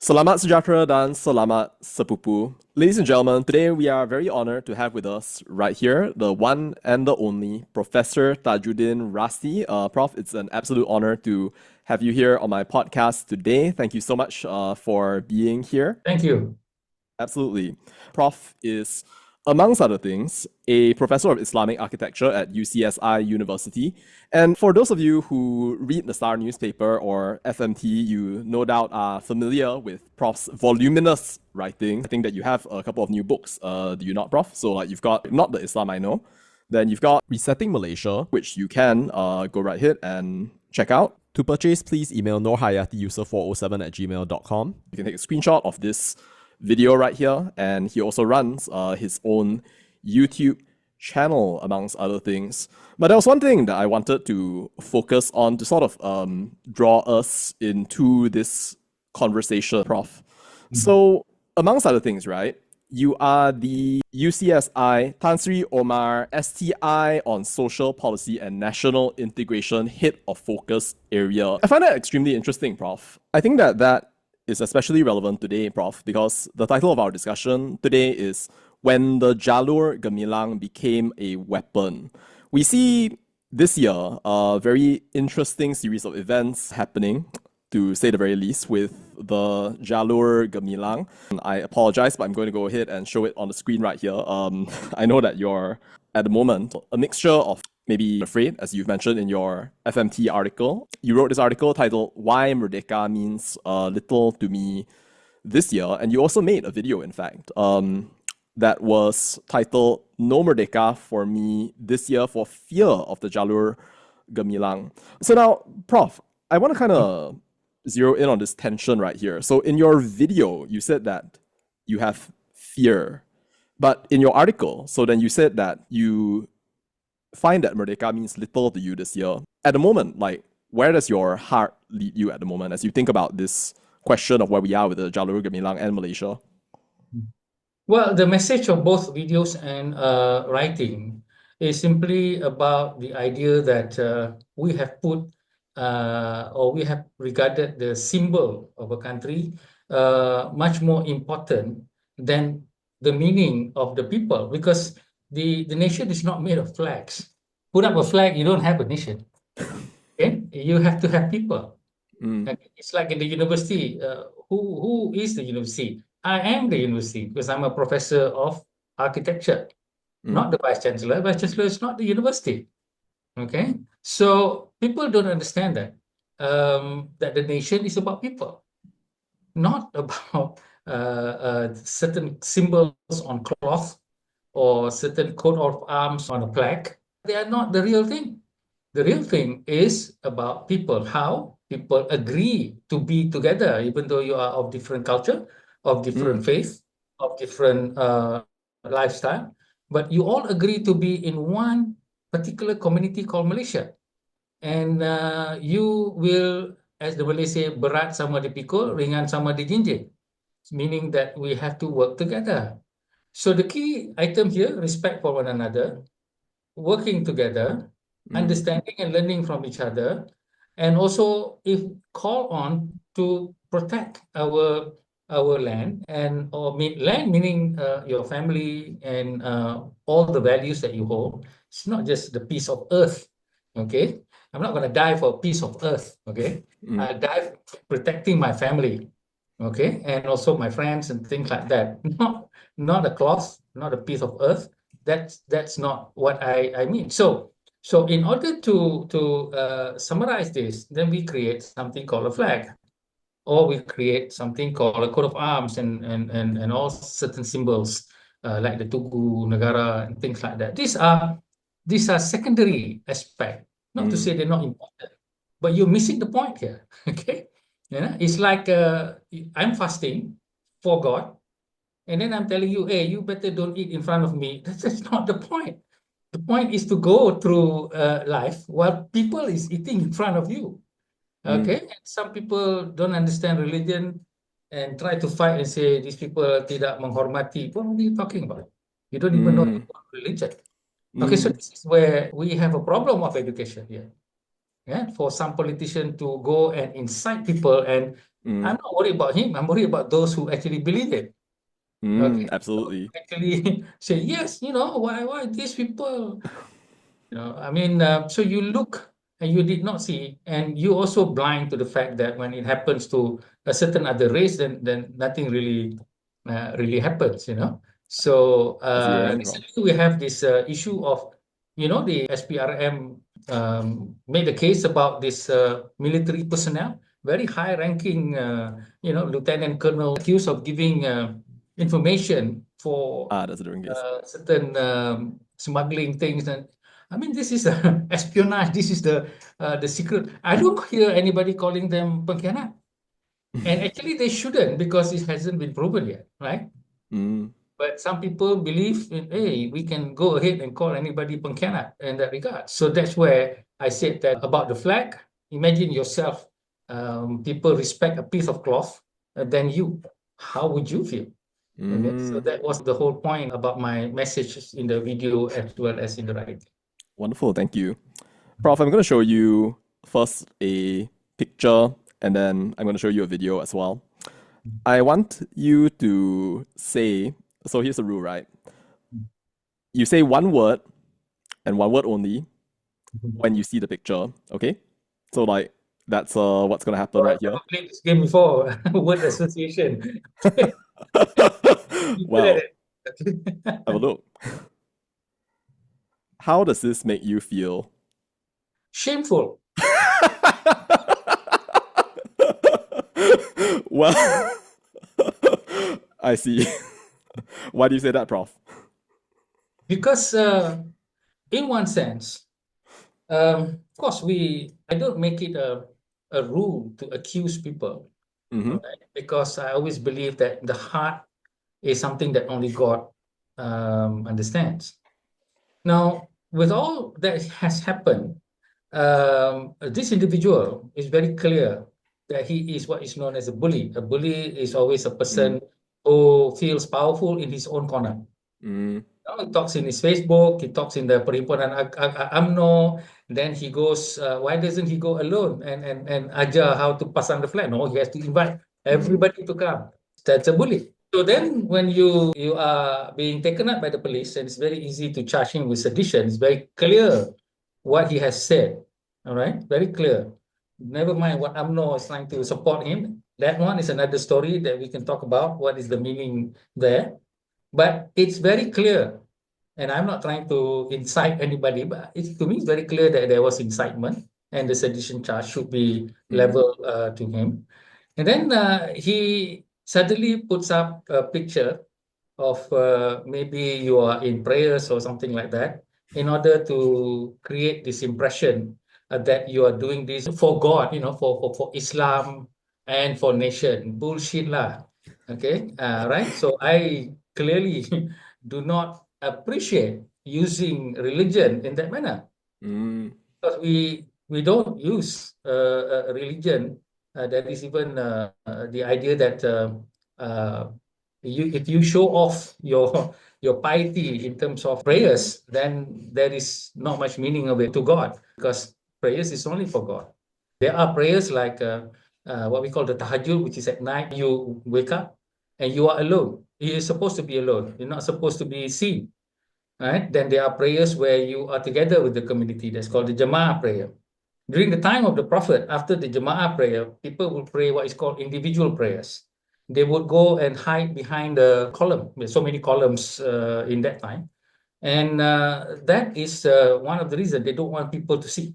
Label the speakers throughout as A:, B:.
A: Selamat sejahtera dan selamat sepupu. Ladies and gentlemen, today we are very honored to have with us right here the one and the only Professor Tajuddin Rasdi. Prof, it's an absolute honor to have you here on my podcast today. Thank you so much for being here.
B: Thank you.
A: Absolutely. Prof is, amongst other things, a professor of Islamic architecture at UCSI University. And for those of you who read the Star newspaper or FMT, you no doubt are familiar with Prof's voluminous writing. I think that you have a couple of new books, do you not, Prof? So like you've got Not the Islam I Know, then you've got Resetting Malaysia, which you can go right ahead and check out. To purchase, please email norhayatiuser407@gmail.com. You can take a screenshot of this video right here, and he also runs his own YouTube channel, amongst other things. But there was one thing that I wanted to focus on to sort of draw us into this conversation, Prof. So, amongst other things, right, you are the UCSI Tan Sri Omar STI on Social Policy and National Integration Head of Focus Area. I find that extremely interesting, Prof. I think that is especially relevant today, Prof, because the title of our discussion today is When the Jalur Gemilang Became a Weapon. We see this year a very interesting series of events happening, to say the very least, with the Jalur Gemilang. I apologize, but I'm going to go ahead and show it on the screen right here. I know that you're, at the moment, a mixture of maybe afraid, as you've mentioned in your FMT article. You wrote this article titled Why Merdeka Means Little to Me This Year, and you also made a video, in fact, that was titled No Merdeka for Me This Year for Fear of the Jalur Gemilang. So now, Prof, I want to kind of zero in on this tension right here. So in your video, you said that you have fear, but in your article, so then you said that you find that Merdeka means little to you this year. At the moment, like, where does your heart lead you at the moment as you think about this question of where we are with the Jalur Gemilang and Malaysia?
B: Well, the message of both videos and writing is simply about the idea that we have put or we have regarded the symbol of a country much more important than the meaning of the people, because the nation is not made of flags. Put up a flag, you don't have a nation. Okay? You have to have people.
A: Mm.
B: It's like in the university. Who is the university? I am the university because I'm a professor of architecture, not the vice chancellor. Vice chancellor is not the university. Okay, so people don't understand that that the nation is about people, not about certain symbols on cloth or certain coat of arms on a plaque. They are not the real thing. The real thing is about people, how people agree to be together, even though you are of different culture, of different faith, of different lifestyle, but you all agree to be in one particular community called Malaysia. And you will, as the Malay say, berat sama dipikul, ringan sama dijinjing, meaning that we have to work together. So the key item here, respect for one another, working together, understanding and learning from each other, and also if call on to protect our land, and or land meaning your family and all the values that you hold. It's not just the piece of earth. Okay, I'm not going to die for a piece of earth. Okay, I die protecting my family. Okay, and also my friends and things like that. Not a cloth, not a piece of earth. That's not what I mean. So in order to summarize this, then we create something called a flag, or we create something called a coat of arms and all certain symbols like the Tugu, Negara, and things like that. These are secondary aspect. Not to say they're not important, but you're missing the point here. Okay, it's like I'm fasting for God, and then I'm telling you, hey, you better don't eat in front of me. That's not the point. The point is to go through life while people is eating in front of you. Okay, and some people don't understand religion and try to fight and say these people tidak menghormati. What are you talking about? You don't even know religion. Okay, so this is where we have a problem of education here. Yeah, for some politician to go and incite people and I'm not worried about him. I'm worried about those who actually believe it. Okay, so
A: Absolutely.
B: actually say yes. Why these people? I mean, so you look and you did not see, and you also blind to the fact that when it happens to a certain other race, then nothing really happens. So
A: I see what you mean, Prof.
B: recently we have this issue of, the SPRM made a case about this military personnel, very high-ranking, lieutenant colonel accused of giving information for
A: That's a different case.
B: certain smuggling things. And I mean, this is espionage. This is the secret. I don't hear anybody calling them pengkhianat. And actually, they shouldn't, because it hasn't been proven yet, right?
A: Mm,
B: But some people believe hey, we can go ahead and call anybody pengkhianat in that regard. So that's where I said that about the flag. Imagine yourself, people respect a piece of cloth, than you. How would you feel? Okay, so
A: mm.
B: that was the whole point about my message in the video as well as in the writing.
A: Wonderful, thank you. Prof, I'm going to show you first a picture and then I'm going to show you a video as well. I want you to say, so here's the rule, right? You say one word and one word only when you see the picture, okay? So like that's what's going to happen
B: So
A: right
B: I've
A: here.
B: never played this game before. Word association. You good at
A: Well,
B: it.
A: have a look. How does this make you feel?
B: Shameful.
A: Well, I see. Why do you say that, Prof?
B: Because in one sense, of course, I don't make it a rule to accuse people,
A: Mm-hmm.
B: right? Because I always believe that the heart is something that only God understands. Now, with all that has happened, this individual is very clear that he is what is known as a bully. A bully is always a
A: Mm,
B: person who feels powerful in his own corner.
A: mm,
B: He talks in his Facebook, he talks in the Perhimpunan UMNO, then he goes, why doesn't he go alone and ajar how to pasang the flag? No, he has to invite
A: mm,
B: everybody to come. That's a bully. So then when you are being taken up by the police, and it's very easy to charge him with sedition, it's very clear what he has said. All right, very clear. Never mind what UMNO is trying to support him. That one is another story that we can talk about. What is the meaning there? But it's very clear, and I'm not trying to incite anybody, but to me, it's very clear that there was incitement and the sedition charge should be
A: mm,
B: leveled to him. And then he suddenly puts up a picture of maybe you are in prayers or something like that in order to create this impression that you are doing this for God, for Islam and for nation. Bullshit lah. Okay, right? So I clearly do not appreciate using religion in that manner,
A: mm,
B: because we don't use a religion that is even the idea that uh, if you show off your piety in terms of prayers, then there is not much meaning of it to God, because prayers is only for God. There are prayers like what we call the tahajjud, which is at night. You wake up and you are alone. You're supposed to be alone. You're not supposed to be seen, right? Then there are prayers where you are together with the community. That's called the Jama'ah prayer. During the time of the Prophet, after the Jama'ah prayer, people will pray what is called individual prayers. They would go and hide behind the column. There's so many columns in that time. And that is one of the reasons they don't want people to see.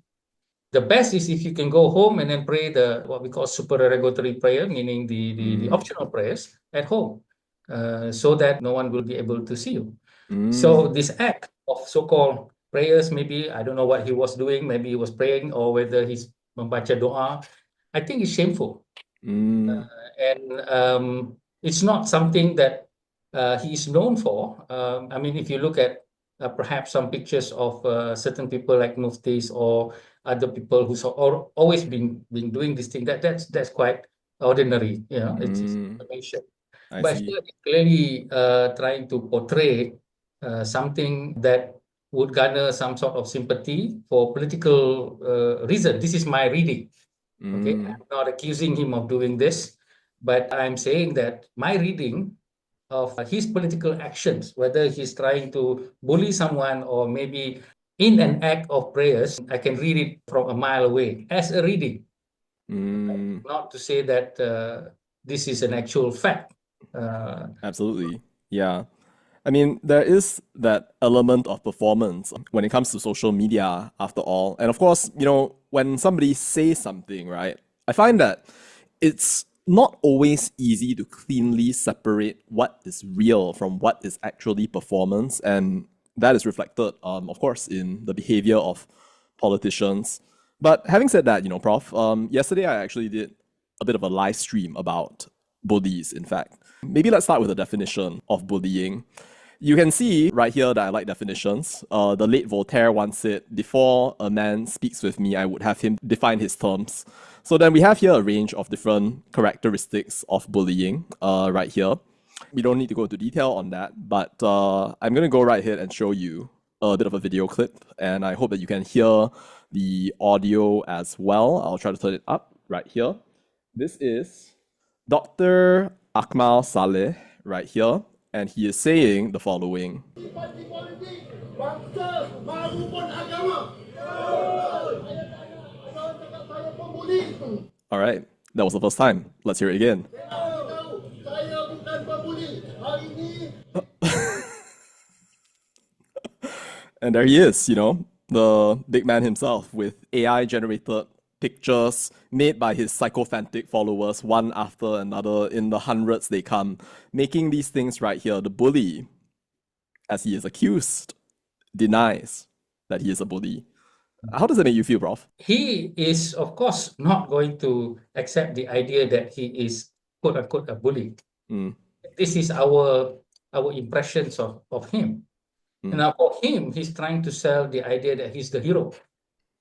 B: The best is if you can go home and then pray the what we call supererogatory prayer, meaning the
A: mm,
B: optional prayers at home, so that no one will be able to see you.
A: mm,
B: So this act of so-called prayers, maybe I don't know what he was doing, maybe he was praying or whether he's membaca doa. I think it's shameful,
A: mm,
B: and it's not something that he is known for. I mean, if you look at perhaps some pictures of certain people like muftis or other people who's always been doing this thing, that's quite ordinary. It's
A: mm.
B: information.
A: I
B: But
A: see.
B: here, it's clearly trying to portray something that would garner some sort of sympathy for political reason. This is my reading. Okay,
A: Mm,
B: I'm not accusing him of doing this, but I'm saying that my reading of his political actions, whether he's trying to bully someone or maybe in an act of prayers, I can read it from a mile away as a reading,
A: mm,
B: not to say that this is an actual fact.
A: absolutely. Yeah. I mean, there is that element of performance when it comes to social media, after all. And of course, when somebody says something, right, I find that it's not always easy to cleanly separate what is real from what is actually performance. And that is reflected, of course, in the behavior of politicians. But having said that, Prof, yesterday I actually did a bit of a live stream about bullies, in fact. Maybe let's start with a definition of bullying. You can see right here that I like definitions. The late Voltaire once said, "Before a man speaks with me, I would have him define his terms." So then we have here a range of different characteristics of bullying right here. We don't need to go into detail on that, but I'm going to go right ahead and show you a bit of a video clip, and I hope that you can hear the audio as well. I'll try to turn it up right here. This is Dr. Akmal Saleh right here, and he is saying the following. All right, that was the first time. Let's hear it again. And there he is, the big man himself with AI generated pictures made by his sycophantic followers, one after another. In the hundreds, they come, making these things right here. The bully, as he is accused, denies that he is a bully. How does that make you feel, Prof?
B: He is, of course, not going to accept the idea that he is quote unquote a bully.
A: Mm,
B: This is our impressions of him. And
A: mm,
B: now for him, he's trying to sell the idea that he's the hero,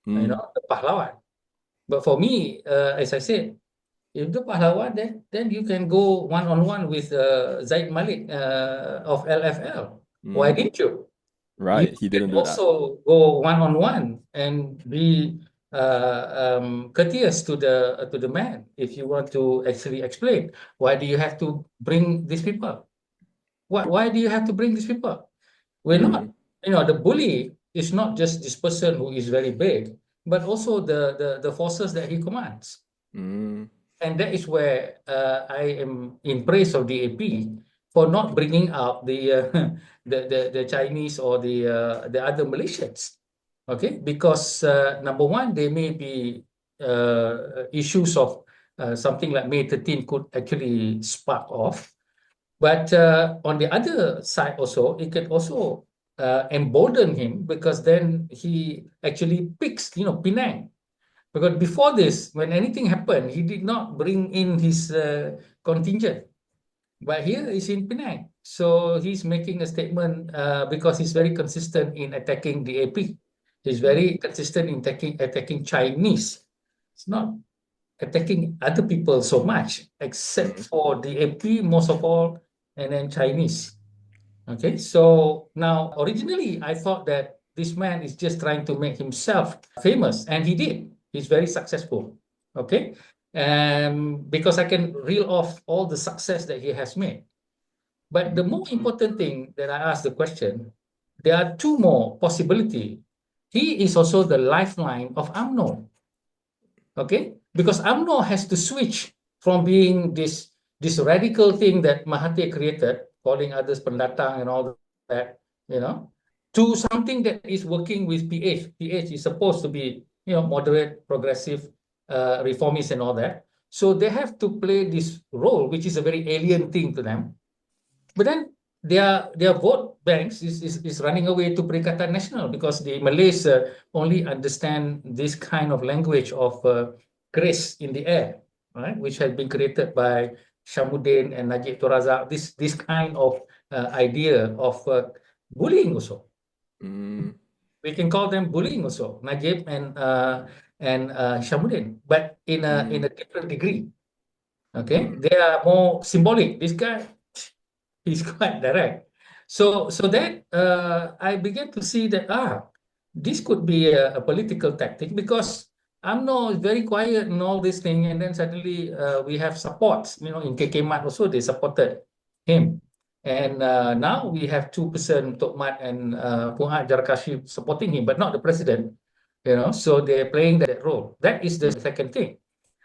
A: mm,
B: the pahlawan. But for me, as I said, if the pahlawan, then you can go one on one with Zaid Malik of LFL. Why
A: mm.
B: didn't you? You
A: Right, he
B: can
A: didn't do that.
B: also go one on one and be courteous to the man if you want to actually explain why do you have to bring these people? Why do you have to bring these people? We're not,
A: Mm,
B: the bully is not just this person who is very big, but also the forces that he commands.
A: mm,
B: And that is where I am in praise of the AP for not bringing out the Chinese or the other Malaysians, okay? Because number one, there may be issues of something like May 13 could actually spark off. But on the other side also, it can also embolden him because then he actually picks, Penang. Because before this, when anything happened, he did not bring in his contingent. But here is in Penang. So he's making a statement because he's very consistent in attacking the AP. He's
A: mm,
B: very consistent in attacking Chinese. It's not attacking other people so much, except
A: mm,
B: for the AP most of all, and then Chinese. Okay, so now originally I thought that this man is just trying to make himself famous, and he did. He's very successful. Okay, because I can reel off all the success that he has made. But the more important thing that I asked the question, there are two more possibility. He is also the lifeline of UMNO. Okay, because UMNO has to switch from being this radical thing that Mahathir created, calling others pendatang and all that, to something that is working with PH. PH is supposed to be, moderate, progressive, reformist and all that. So they have to play this role, which is a very alien thing to them. But then their vote banks is running away to Perikatan Nasional because the Malays only understand this kind of language of grace in the air, right? Which has been created by Shamuddin and Najib Torazak. This kind of idea of bullying also.
A: mm,
B: We can call them bullying also, Najib and Shamuddin, but in
A: mm,
B: a different degree. Okay, they are more symbolic. This guy, he's quite direct. So then I began to see that this could be a political tactic because UMNO is very quiet and all this thing, and then suddenly we have supports. In KK Mat also they supported him, and now we have 2% Tok Mat and Puhat Jarakashif supporting him, but not the president. So they're playing that role. That is the second thing.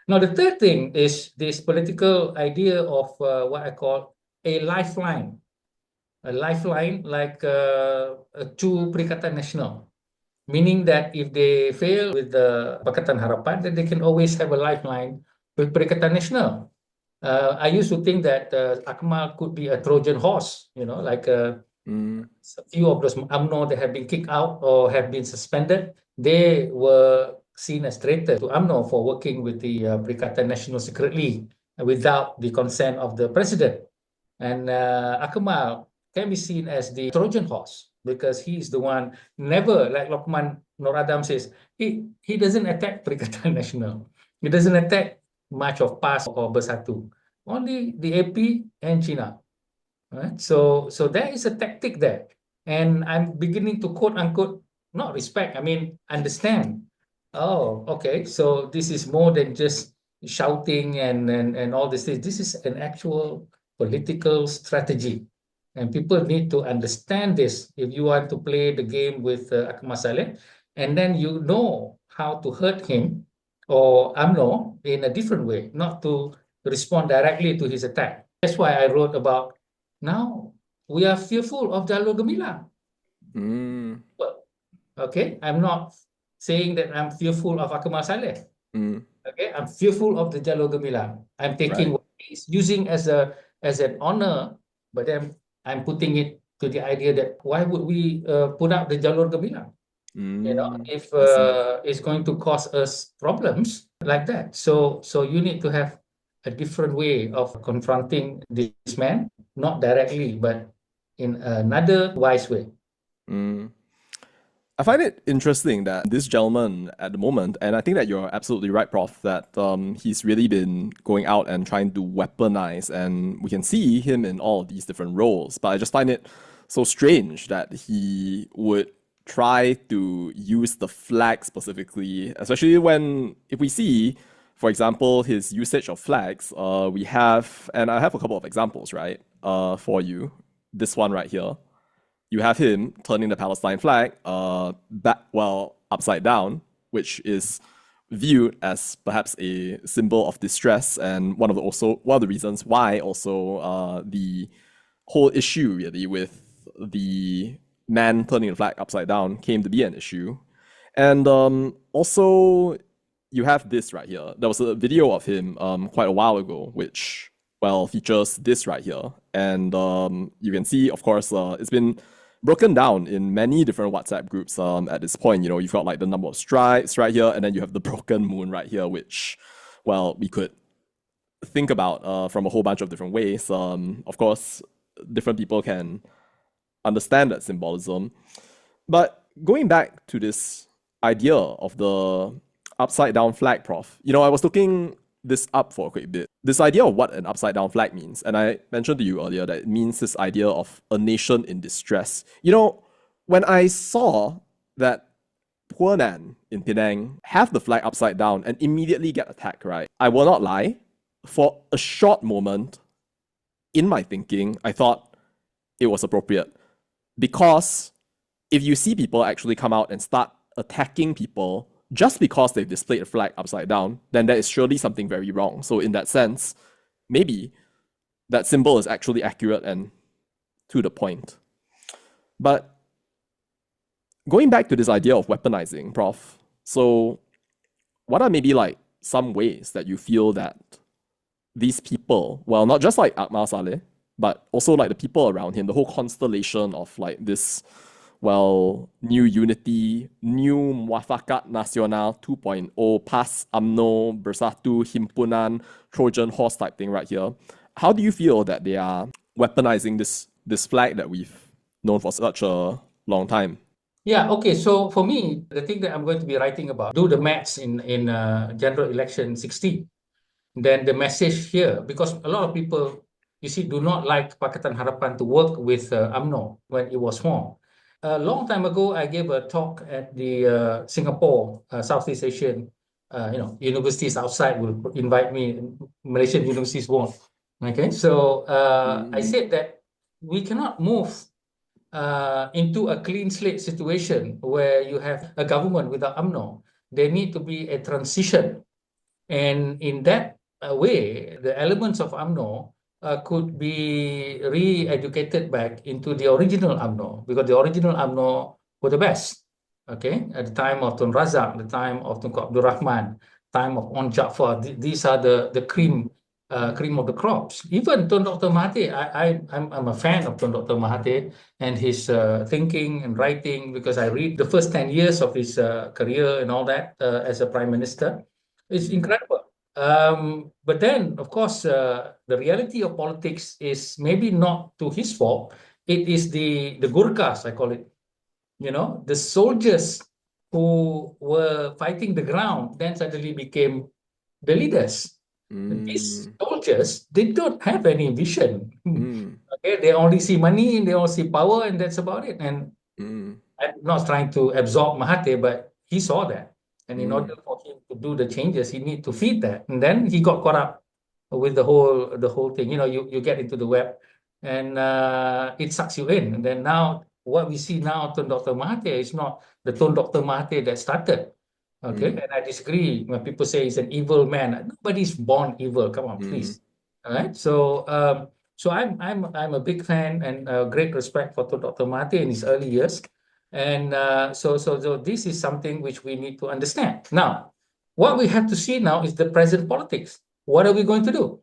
B: Now the third thing is this political idea of what I call a lifeline like to Perikatan Nasional, meaning that if they fail with the Pakatan Harapan, then they can always have a lifeline with Perikatan Nasional. I used to think that Akmal could be a Trojan horse, like a few of those UMNO that have been kicked out or have been suspended, they were seen as traitors to UMNO for working with the Perikatan Nasional secretly without the consent of the president. And Akmal can be seen as the Trojan horse because he is the one never, like Lokman Nur Adam says, he doesn't attack Perikatan Nasional. He doesn't attack much of PAS or Bersatu. Only the AP and China. Right? So there is a tactic there. And I'm beginning to quote unquote, not respect, I mean, understand. Oh, okay. So this is more than just shouting and all this. This is an actual political strategy. And people need to understand this if you want to play the game with Akmal Saleh. And then you know how to hurt him or UMNO in a different way, not to respond directly to his attack. That's why I wrote about now we are fearful of Jalur Gemilang. Well, okay, I'm not saying that I'm fearful of Akmal Saleh. Okay, I'm fearful of the Jalur Gemilang. I'm taking what he's using as an honor, but then I'm putting it to the idea that why would we put up the Jalur Gemilang? If it's going to cause us problems like that. So you need to have a different way of confronting this man, not directly, but in another wise way.
A: I find it interesting that this gentleman at the moment, and I think that you're absolutely right, Prof, that he's really been going out and trying to weaponize, and we can see him in all of these different roles. But I just find it so strange that he would try to use the flag specifically, especially if we see, for example, his usage of flags, we have, and I have a couple of examples, right, for you. This one right here. You have him turning the Palestine flag upside down, which is viewed as perhaps a symbol of distress, and one of the reasons why also the whole issue really with the man turning the flag upside down came to be an issue. And also you have this right here. There was a video of him quite a while ago, which features this right here, and you can see, of course, it's been broken down in many different WhatsApp groups at this point. You've got like the number of strikes right here, and then you have the broken moon right here, which, we could think about from a whole bunch of different ways. Of course, different people can understand that symbolism. But going back to this idea of the upside down flag, Prof, I was looking this up for a quick bit. This idea of what an upside down flag means, and I mentioned to you earlier that it means this idea of a nation in distress. When I saw that poor Nan in Penang have the flag upside down and immediately get attacked, right? I will not lie, for a short moment in my thinking, I thought it was appropriate. Because if you see people actually come out and start attacking people just because they've displayed a flag upside down, then there is surely something very wrong. So in that sense, maybe that symbol is actually accurate and to the point. But going back to this idea of weaponizing, Prof, so what are maybe like some ways that you feel that these people, not just like Akmal Saleh, but also like the people around him, the whole constellation of like this new unity, new Muafakat Nasional 2.0, PAS, UMNO, Bersatu, Himpunan, Trojan horse type thing right here. How do you feel that they are weaponizing this flag that we've known for such a long time?
B: Yeah, okay. So for me, the thing that I'm going to be writing about, do the maths in general election 60. Then the message here, because a lot of people, you see, do not like Pakatan Harapan to work with UMNO when it was formed. A long time ago, I gave a talk at the Singapore Southeast Asian universities outside will invite me, Malaysian universities won't. Okay, so I said that we cannot move into a clean slate situation where you have a government without UMNO. There need to be a transition. And in that way, the elements of UMNO could be re-educated back into the original UMNO, because the original UMNO were the best. Okay, at the time of Tun Razak, the time of Tunku Abdul Rahman, time of On Jaafar, these are the cream of the crops. Even Tun Dr. Mahathir, I'm a fan of Tun Dr. Mahathir and his thinking and writing, because I read the first 10 years of his career and all that as a prime minister. It's incredible. But then, of course, the reality of politics is maybe not to his fault. It is the Gurkhas, I call it, the soldiers who were fighting the ground then suddenly became the leaders. These soldiers, they don't have any vision. Okay, they only see money, they only see power, and that's about it. And I'm not trying to absorb Mahathir, but he saw that. And in order for him to do the changes, he need to feed that. And then he got caught up with the whole thing. You get into the web and it sucks you in. And then now what we see now, Tun Dr. Mahathir, is not the Tun Dr. Mahathir that started. Okay, and I disagree when people say he's an evil man. Nobody's born evil. Come on, please. All right. So I'm a big fan and great respect for Dr. Mahathir in his early years. And so this is something which we need to understand. Now, what we have to see now is the present politics. What are we going to do?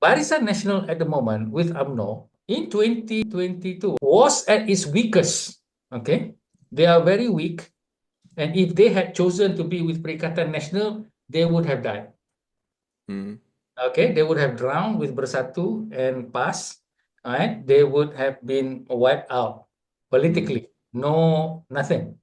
B: Barisan Nasional at the moment with UMNO in 2022 was at its weakest. Okay, they are very weak. And if they had chosen to be with Perikatan Nasional, they would have died. Okay, they would have drowned with Bersatu and PAS. All right, they would have been wiped out politically. No, nothing.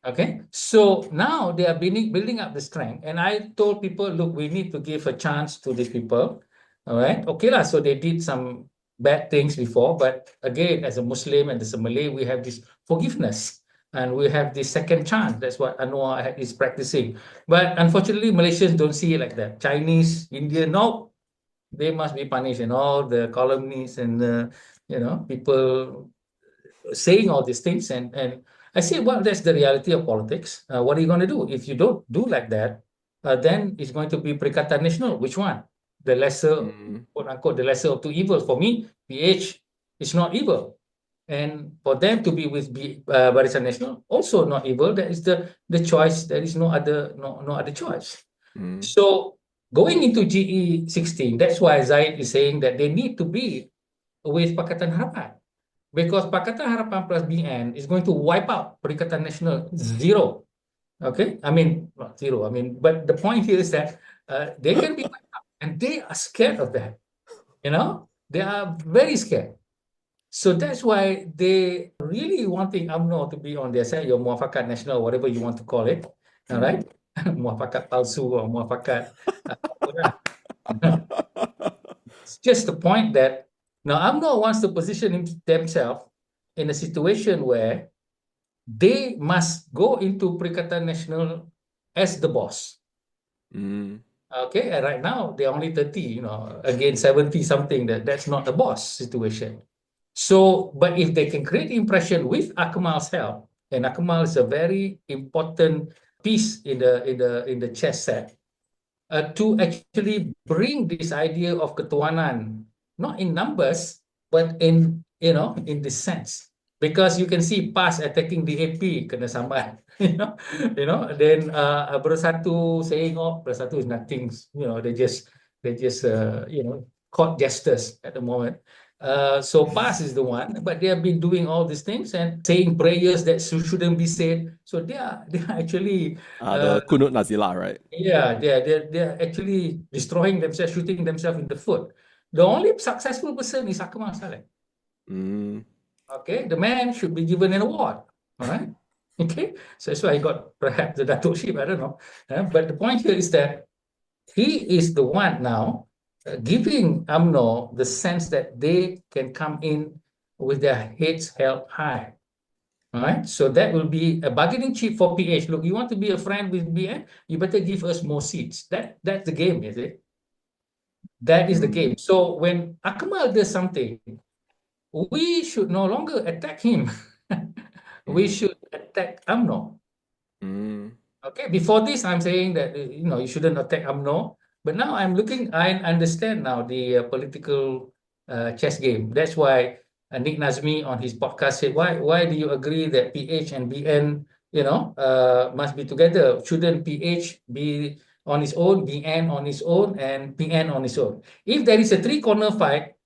B: Okay, so now they are building up the strength. And I told people, look, we need to give a chance to these people. All right, okay lah. So they did some bad things before, but again, as a Muslim and as a Malay, we have this forgiveness. And we have the second chance. That's what Anwar is practicing. But unfortunately, Malaysians don't see it like that. Chinese, Indian, no, they must be punished. And all the columnists and people saying all these things. And I say, well, that's the reality of politics. What are you going to do? If you don't do like that, then it's going to be Perikatan Nasional. Which one? The lesser, quote unquote, the lesser of two evils. For me, PH is not evil. And for them to be with Barisan Nasional, also not evil. That is the choice. There is no other choice. So going into GE 16, that's why Zaid is saying that they need to be with Pakatan Harapan, because Pakatan Harapan plus BN is going to wipe out Perikatan Nasional zero. Okay, I mean not zero. I mean, but the point here is that they can be wiped out, and they are scared of that. They are very scared. So that's why they really wanting UMNO to be on their side, your Muafakat Nasional, whatever you want to call it. All right? Muafakat palsu or Muafakat. It's just the point that now UMNO wants to position themselves in a situation where they must go into Perikatan Nasional as the boss. Okay, and right now they're only 30, again 70 something. That's not the boss situation. So, but if they can create impression with Akmal's help, and Akmal is a very important piece in the chess set, to actually bring this idea of ketuanan, not in numbers, but in this sense. Because you can see PAS attacking the AP, kena sambat, then Bersatu saying, Bersatu is nothing, they just court jesters at the moment. So PAS is the one, but they have been doing all these things and saying prayers that shouldn't be said. So they are actually
A: the Kunut Nazila, right?
B: yeah, they're actually destroying themselves, shooting themselves in the foot. The only successful person is Akmal Saleh. Okay, the man should be given an award. All right. Okay, so that's why I got perhaps the datukship, I don't know. But the point here is that he is the one now giving UMNO the sense that they can come in with their heads held high. All right. So that will be a bargaining chip for PH. Look, you want to be a friend with BN, you better give us more seats. That's the game, is it? That is the
A: Mm,
B: game. So when Akmal does something, we should no longer attack him. We
A: mm,
B: should attack UMNO.
A: mm,
B: Okay, before this, I'm saying that you shouldn't attack UMNO, but now I understand now the political chess game. That's why Nick Nazmi on his podcast said, why do you agree that PH and BN, must be together? Shouldn't PH be on his own, BN on his own, and PN on his own? If there is a three-corner fight,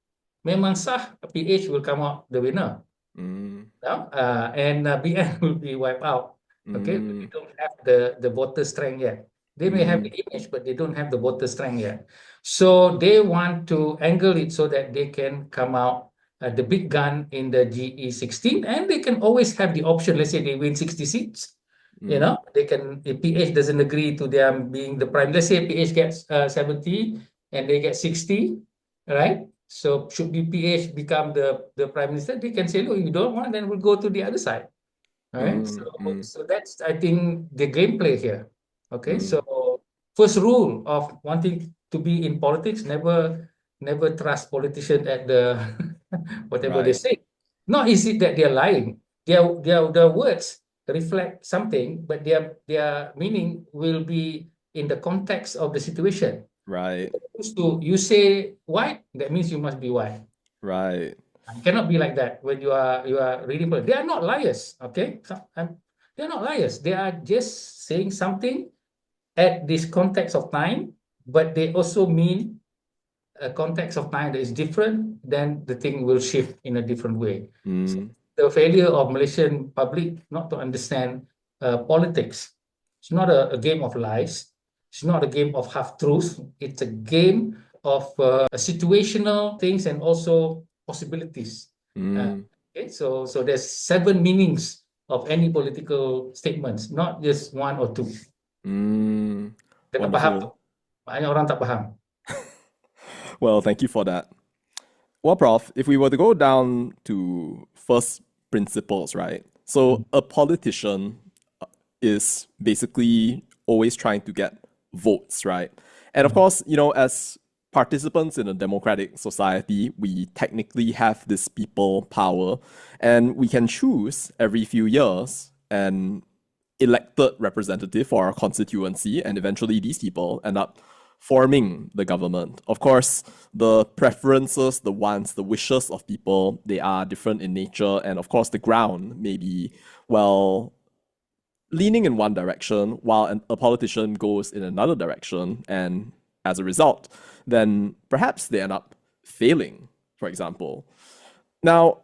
B: memang sah PH will come out the winner.
A: mm,
B: And BN will be wiped out. Okay, but they
A: mm,
B: don't have the voter strength yet. They may have the
A: mm,
B: image, but they don't have the voter strength yet. So they want to angle it so that they can come out the big gun in the GE16, and they can always have the option. Let's say they win 60 seats.
A: mm,
B: They can, if PH doesn't agree to them being the prime, let's say PH gets 70 and they get 60, right? So should BPH become the prime minister, they can say, look, you don't want, then we'll go to the other side. All right. So
A: mm, mm,
B: so that's, I think, the gameplay here. Okay.
A: mm.
B: So first rule of wanting to be in politics, never trust politicians at the whatever they
A: Right,
B: say. Not is it that they're lying. Their words reflect something, but their meaning will be in the context of the situation.
A: right,
B: You say white, that means you must be white.
A: right.
B: You cannot be like that when you are reading. They are not liars, okay? They're not liars. They are just saying something at this context of time, but they also mean a context of time that is different. Then the thing will shift in a different way. So
A: Mm,
B: the failure of Malaysian public not to understand politics. It's not a game of lies. It's not a game of half truths. It's a game of situational things and also possibilities. Uh,
A: mm,
B: okay, so there's 7 meanings of any political statements, not just one or two.
A: mm.
B: Kena faham tu.
A: Wonderful.
B: Banyak orang tak faham.
A: Well, thank you for that. Well, Prof, if we were to go down to first principles, right? So a politician is basically always trying to get votes, right? And of course, as participants in a democratic society, we technically have this people power, and we can choose every few years an elected representative for our constituency, and eventually these people end up forming the government. Of course, the preferences, the wants, the wishes of people, they are different in nature, and of course, the ground may be, well, leaning in one direction while a politician goes in another direction, and as a result, then perhaps they end up failing, for example. Now,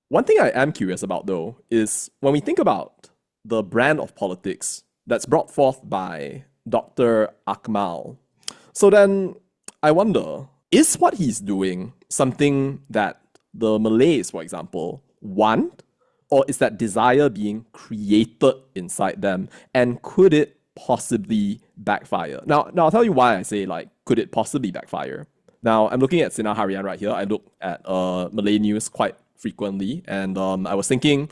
A: one thing I am curious about, though, is when we think about the brand of politics that's brought forth by Dr. Akmal. So then I wonder, is what he's doing something that the Malays, for example, want? Or is that desire being created inside them? And could it possibly backfire? Now I'll tell you why I say, like, could it possibly backfire? Now, I'm looking at Sinar Harian right here. I look at Malay news quite frequently, and I was thinking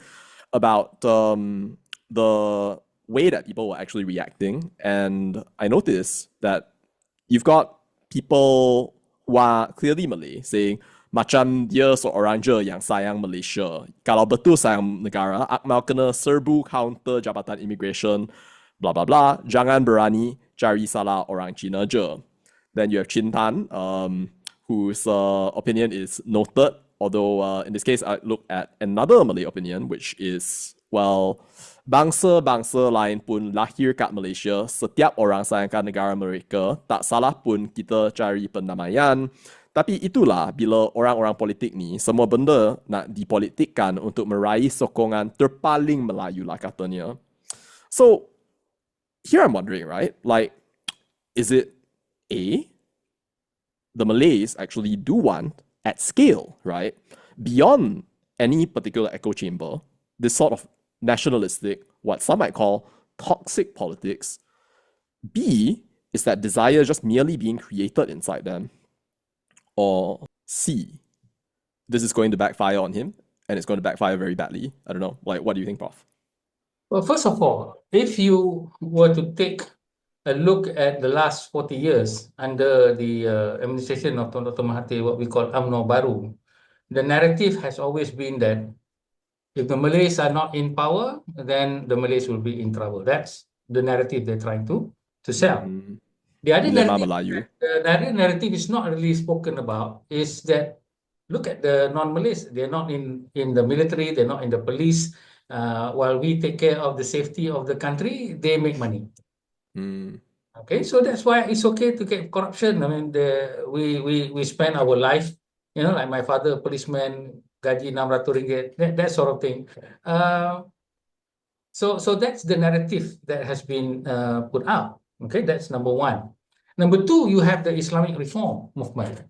A: about the way that people were actually reacting, and I noticed that you've got people who are clearly Malay saying, macam dia seorang je yang sayang Malaysia. Kalau betul sayang negara, Akmal kena serbu counter Jabatan Immigration, blah blah blah. Jangan berani cari salah orang Cina je. Then you have Chin Tan, whose opinion is noted. Although in this case, I look at another Malay opinion, which is, well, bangsa-bangsa lain pun lahir kat Malaysia. Setiap orang sayangkan negara mereka. Tak salah pun kita cari pendamaian. Tapi itulah bila orang-orang politik ni semua benda nak dipolitikkan untuk meraih sokongan terpaling Melayu lah katanya. So, here I'm wondering, right? Like, is it A, the Malays actually do want at scale, right? Beyond any particular echo chamber, this sort of nationalistic, what some might call toxic politics. B, is that desire just merely being created inside them? Or C, this is going to backfire on him, and it's going to backfire very badly. I don't know. Like, what do you think, Prof?
B: Well, first of all, if you were to take a look at the last 40 years under the administration of Dr. Mahathir, what we call UMNO Baru, the narrative has always been that if the Malays are not in power, then the Malays will be in trouble. That's the narrative they're trying to sell.
A: Mm,
B: The other
A: Dilema
B: narrative,
A: Melayu.
B: the other narrative is not really spoken about is that look at the non-Malays. They're not in the military. They're not in the police. While we take care of the safety of the country, they make money.
A: Mm,
B: Okay, so that's why it's okay to get corruption. I mean, we spend our life, like my father, policeman, gaji 600 ringgit, that sort of thing. So that's the narrative that has been put out. Okay, that's number one. Number two, you have the Islamic reform movement.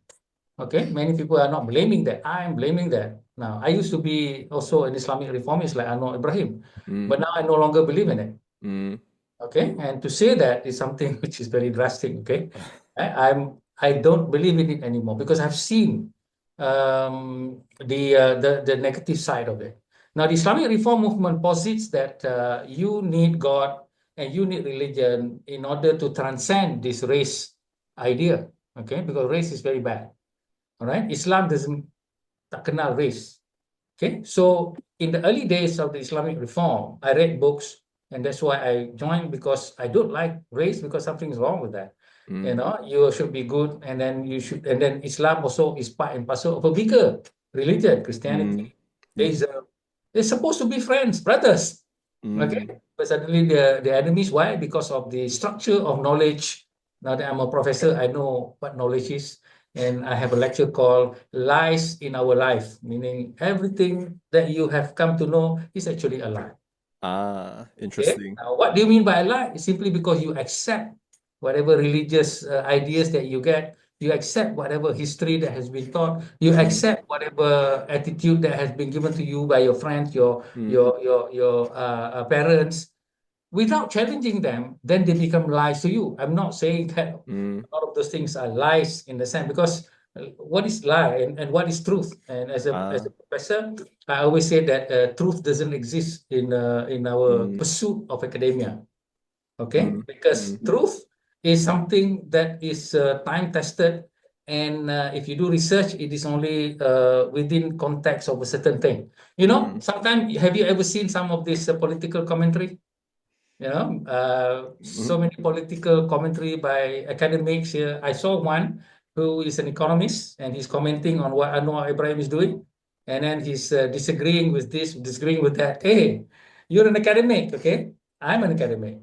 B: Okay, many people are not blaming that. I'm blaming that. Now, I used to be also an Islamic reformist like Anwar Ibrahim, but now I no longer believe in it.
A: mm,
B: Okay, and to say that is something which is very drastic. Okay, I don't believe in it anymore because I've seen the negative side of it. Now, the Islamic reform movement posits that you need God and you need religion in order to transcend this race idea. Okay, because race is very bad. All right, Islam doesn't tak kenal race. Okay, so in the early days of the Islamic reform, I read books, and that's why I joined because I don't like race because something's wrong with that.
A: mm,
B: You should be good, and then and then Islam also is part and parcel of a bigger religion,
A: mm,
B: Christianity,
A: yeah.
B: Islam. They're supposed to be friends, brothers.
A: Mm,
B: Okay, but suddenly the enemies. Why? Because of the structure of knowledge. Now that I'm a professor, I know what knowledge is. And I have a lecture called Lies in Our Life, meaning everything that you have come to know is actually a lie. Okay?
A: interesting.
B: Now, what do you mean by a lie? It's simply because you accept whatever religious ideas that you get, you accept whatever history that has been taught, you
A: Mm,
B: accept whatever attitude that has been given to you by your friends,
A: mm,
B: your parents, without challenging them, then they become lies to you. I'm not saying that
A: mm,
B: a lot of those things are lies in the sense because what is lie and what is truth? And as
A: ah,
B: a professor, I always say that truth doesn't exist in our
A: mm,
B: pursuit of academia. Okay,
A: mm,
B: because
A: mm,
B: truth is something that is time tested, and if you do research, it is only within context of a certain thing.
A: mm,
B: Sometimes have you ever seen some of this political commentary? So
A: mm,
B: many political commentary by academics here. I saw one who is an economist and he's commenting on what Anwar Ibrahim is doing. And then he's disagreeing with this, disagreeing with that. Hey, you're an academic, okay? I'm an academic.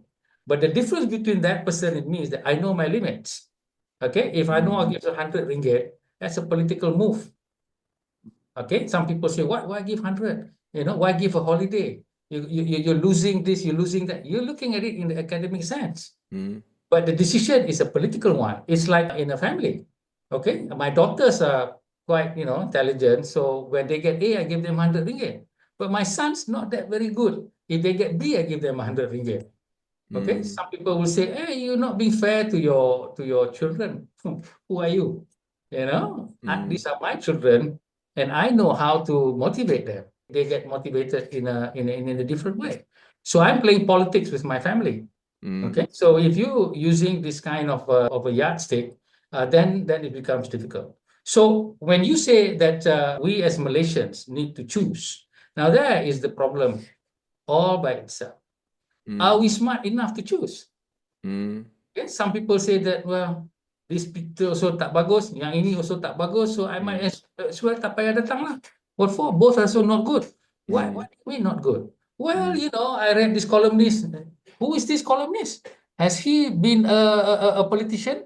B: But the difference between that person and me is that I know my limits. Okay? If I know I'll
A: mm,
B: give 100 ringgit, that's a political move. Okay, some people say, why give 100? Why give a holiday? You're losing this, you're losing that. You're looking at it in the academic sense.
A: mm,
B: But the decision is a political one. It's like in a family. Okay, my daughters are quite, intelligent. So when they get A, I give them 100 ringgit. But my son's not that very good. If they get B, I give them 100 ringgit. Okay,
A: mm,
B: some people will say, "Hey, you're not being fair to your children. Who are you?
A: mm,
B: These are my children, and I know how to motivate them. They get motivated in a different way. So I'm playing politics with my family.
A: mm,
B: Okay, so if you using this kind of a yardstick, then it becomes difficult. So when you say that we as Malaysians need to choose, now there is the problem all by itself. Are
A: mm,
B: we smart enough to choose?
A: mm,
B: Okay, some people say that, well, this picture also tak bagus, yang ini also tak bagus, so I might
A: mm,
B: as well tak payah datang lah. What for? Both are also not good. Why
A: mm,
B: do we not good? Well,
A: mm,
B: I read this columnist. Who is this columnist? Has he been a politician?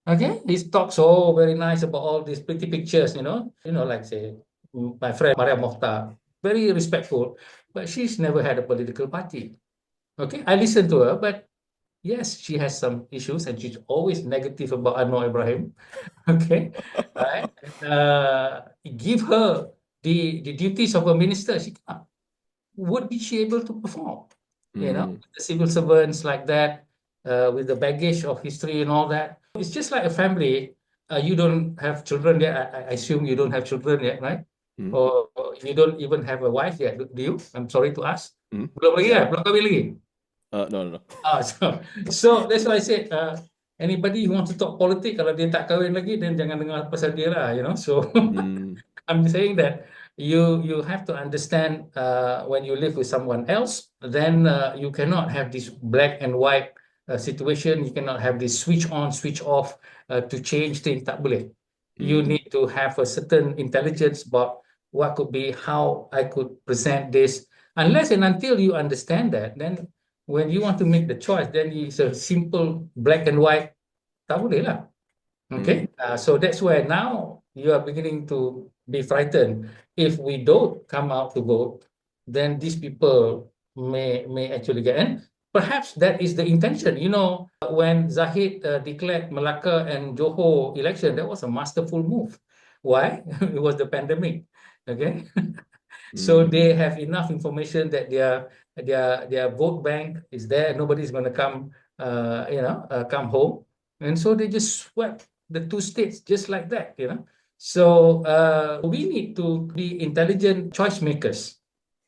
B: Okay, he talks so very nice about all these pretty pictures, like say my friend Maria Mokhtar, very respectful, but she's never had a political party. Okay, I listen to her, but yes, she has some issues and she's always negative about Anwar Ibrahim. Okay. Right. Give her the duties of a minister. She cannot. Would be she able to perform?
A: mm,
B: With the civil servants like that, with the baggage of history and all that. It's just like a family. You don't have children yet. I assume you don't have children yet, right?
A: Mm.
B: Or you don't even have a wife yet, do you? I'm sorry to ask.
A: Mm.
B: Belum lagi
A: Yeah.
B: kan? Belum kahwin lagi?
A: No, no, no.
B: So that's why I said, anybody who wants to talk politics, kalau dia tak kahwin lagi, then jangan dengar pasal dia lah, you know. So
A: Mm.
B: I'm saying that you have to understand when you live with someone else, then you cannot have this black and white situation. You cannot have this switch on, switch off to change things. Tak boleh. You
A: Mm.
B: need to have a certain intelligence about what could be, how I could present this. Unless and until you understand that, then when you want to make the choice, then it's a simple black and white. Tak boleh lah.
A: Mm.
B: Okay, so that's where now you are beginning to be frightened. If we don't come out to vote, then these people may actually get in. Perhaps that is the intention. You know, when Zahid declared Malacca and Johor election, that was a masterful move. Why? It was the pandemic. Okay, so
A: Mm.
B: they have enough information that their vote bank is there. Nobody's going to come, come home, and so they just swept the two states just like that. So we need to be intelligent choice makers.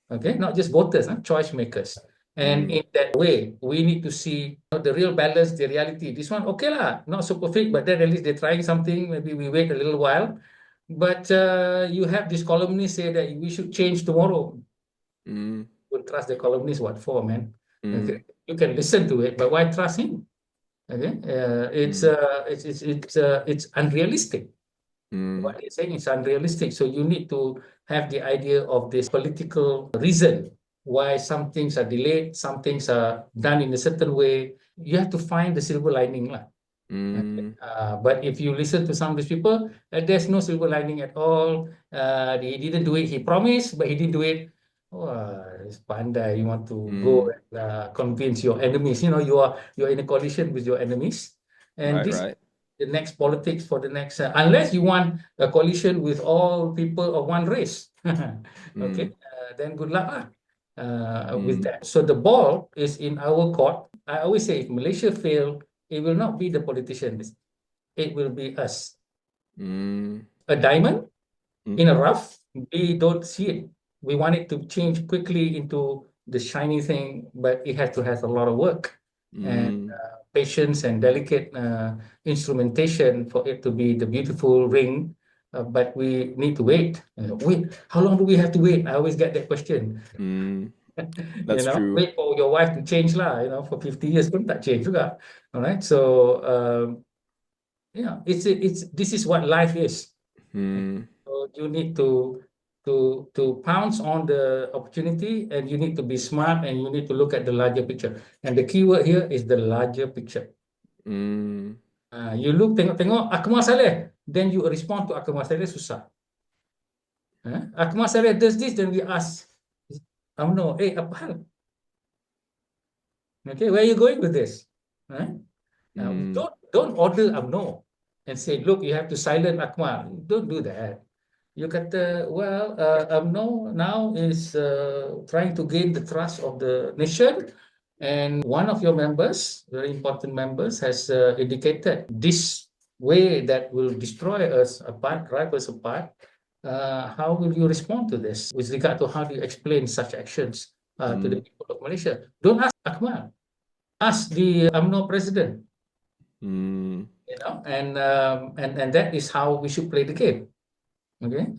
B: Okay, not just voters, choice makers. And
A: Mm.
B: in that way, we need to see the real balance, the reality. This one, okay lah, not so perfect, but then at least they're trying something. Maybe we wait a little while. But you have this columnist say that we should change tomorrow.
A: Mm.
B: Would trust the columnist what for, man?
A: Mm.
B: Okay, you can listen to it, but why trust him? Okay,
A: Mm.
B: it's unrealistic.
A: Mm.
B: What he's saying is unrealistic. So you need to have the idea of this political reason why some things are delayed, some things are done in a certain way. You have to find the silver lining lah. Okay.
A: Mm.
B: But if you listen to some of these people, there's no silver lining at all. He didn't do it. He promised, but he didn't do it. Oh, it's pandai. You want to go
A: Mm.
B: and convince your enemies. You know, you're in a coalition with your enemies, and
A: Right,
B: this
A: right.
B: the next politics for the next. Unless you want a coalition with all people of one race,
A: Mm.
B: okay, then good luck lah. With
A: Mm.
B: that. So the ball is in our court. I always say, if Malaysia fail, it will not be the politicians. It will be us.
A: Mm.
B: A diamond
A: Mm.
B: in a rough, we don't see it. We want it to change quickly into the shiny thing, but it has to have a lot of work and
A: Mm.
B: patience and delicate instrumentation for it to be the beautiful ring. But we need to wait. Wait, how long do we have to wait? I always get that question.
A: Mm. That's true.
B: Wait for your wife to change lah. For 50 years pun tak change juga. All right. So this is what life is.
A: Mm.
B: So you need to pounce on the opportunity, and you need to be smart, and you need to look at the larger picture. And the key word here is the larger picture.
A: Mm.
B: You look, tengok Akmal Saleh, then you respond to Akmal Saleh, susah. Akmal Saleh does this, then we ask, no, apa hal? Okay, where are you going with this?
A: Mm.
B: Don't order UMNO and say, look, you have to silence Akmal. Don't do that. You kata, well, UMNO now is trying to gain the trust of the nation, and one of your members, very important members, has indicated this way that will destroy us apart, drive us apart. How will you respond to this with regard to how do you explain such actions to the
A: Mm.
B: people of Malaysia? Don't ask Akmal, ask the UMNO president.
A: Mm.
B: And that is how we should play the game. Okay,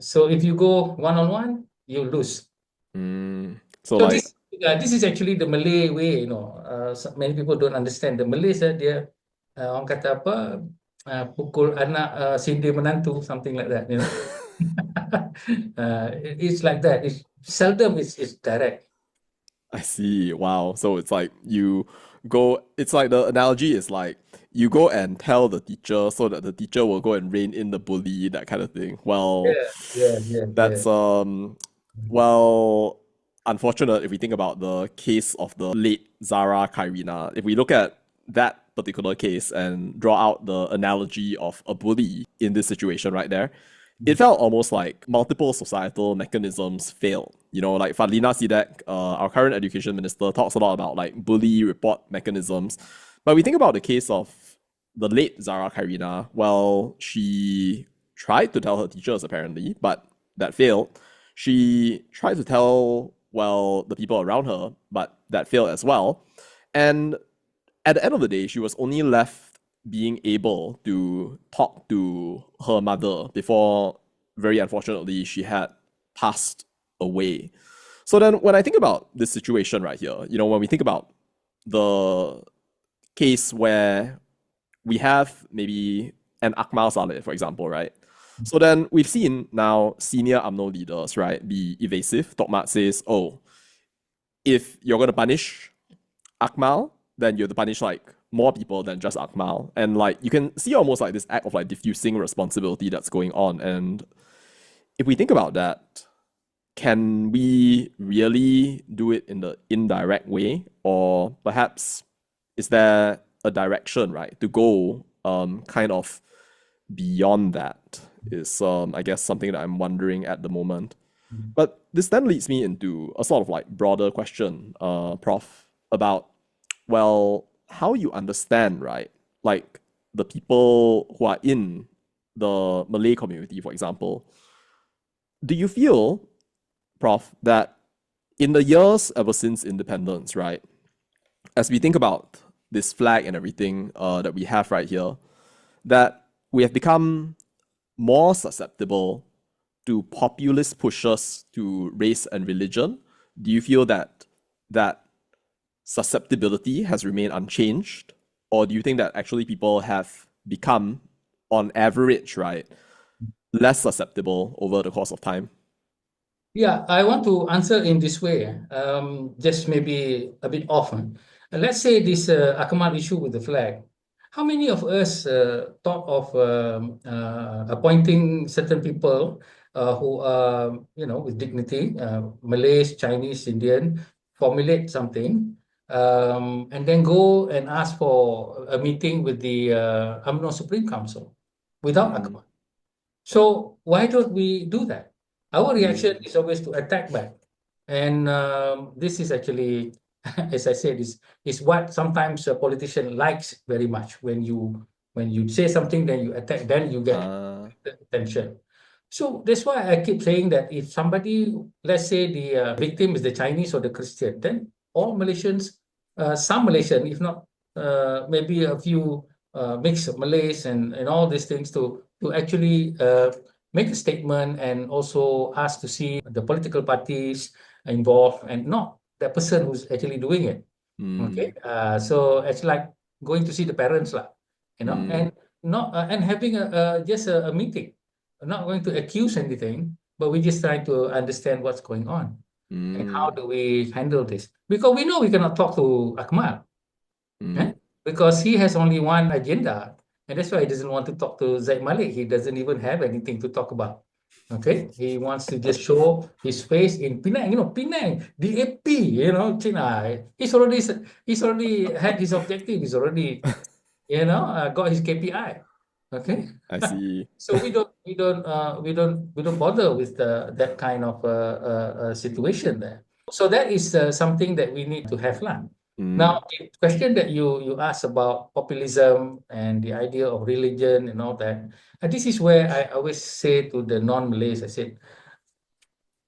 B: so if you go one-on-one, you lose.
A: Mm. So
B: So
A: like,
B: this is actually the Malay way. Many people don't understand the Malays. Dia orang kata apa, pukul anak sindir menantu, something like that. It's like that. It's seldom it's direct.
A: I see. Wow. So it's like you go, it's like the analogy is like you go and tell the teacher so that the teacher will go and rein in the bully, that kind of thing. Well,
B: Yeah, yeah, yeah, yeah.
A: that's well unfortunate if we think about the case of the late Zara Kyrina. If we look at that particular case and draw out the analogy of a bully in this situation right there, it felt almost like multiple societal mechanisms failed. Like Fadlina Sidek, our current education minister, talks a lot about like bully report mechanisms. But we think about the case of the late Zara Kyrina. Well, she tried to tell her teachers apparently, but that failed, she tried to tell, well, the people around her, but that failed as well. And at the end of the day, she was only left being able to talk to her mother before, very unfortunately, she had passed away. So then, when I think about this situation right here, when we think about the case where we have maybe an Akmal Saleh, for example, right? So then we've seen now senior UMNO leaders, right, be evasive. Tokmat says, oh, if you're going to punish Akmal, then you have to punish like more people than just Akmal. And like you can see almost like this act of like diffusing responsibility that's going on. And if we think about that, can we really do it in the indirect way? Or perhaps is there a direction, right, to go kind of beyond that? Is I guess something that I'm wondering at the moment. But this then leads me into a sort of like broader question, Prof, about, well, how you understand, right? Like the people who are in the Malay community, for example. Do you feel, Prof, that in the years ever since independence, right, as we think about this flag and everything that we have right here, that we have become more susceptible to populist pushes to race and religion? Do you feel that that susceptibility has remained unchanged? Or do you think that actually people have become, on average, right, less susceptible over the course of time?
B: Yeah, I want to answer in this way, just maybe a bit often. Let's say this Akmal issue with the flag. How many of us thought of appointing certain people who are, with dignity, Malays, Chinese, Indian, formulate something, and then go and ask for a meeting with the UMNO Supreme Council without
A: Mm,
B: Akmal? So why don't we do that? Our reaction
A: mm,
B: is always to attack back. And this is actually, as I said, is what sometimes a politician likes very much. When you say something, then you attack, then you get
A: uh,
B: the attention. So that's why I keep saying that if somebody, let's say the victim is the Chinese or the Christian, then all Malaysians, some Malaysian, if not maybe a few mixed Malays and all these things to actually make a statement and also ask to see the political parties involved and not that person who's actually doing it. Okay,
A: mm,
B: so it's like going to see the parents lah,
A: mm,
B: and not and having just a meeting. We're not going to accuse anything, but we just try to understand what's going on and how
A: mm,
B: do we handle this. Because we know we cannot talk to Akmal,
A: mm.
B: eh? Because he has only one agenda, and that's why he doesn't want to talk to Zaid Malik. He doesn't even have anything to talk about. Okay, he wants to just show his face in Penang. Penang, DAP. China. He's already had his objective. He's already got his KPI. Okay,
A: I see.
B: so we don't bother with that kind of situation there. So that is something that we need to have lah.
A: Mm,
B: Now, the question that you asked about populism and the idea of religion and all that, and this is where I always say to the non-Malays, I said,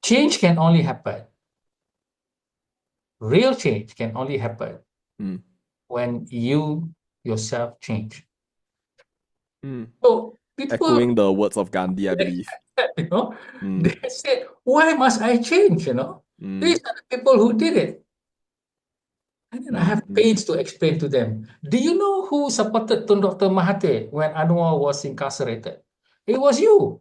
B: change can only happen. Real change can only happen
A: mm,
B: when you yourself change.
A: mm.
B: So people,
A: Echoing the words of Gandhi, I believe.
B: you know,
A: Mm,
B: they said, why must I change?
A: mm,
B: These are the people who did it. And then I
A: mm,
B: have
A: mm,
B: pains to explain to them. Do you know who supported Tun Dr. Mahathir when Anwar was incarcerated? It was you.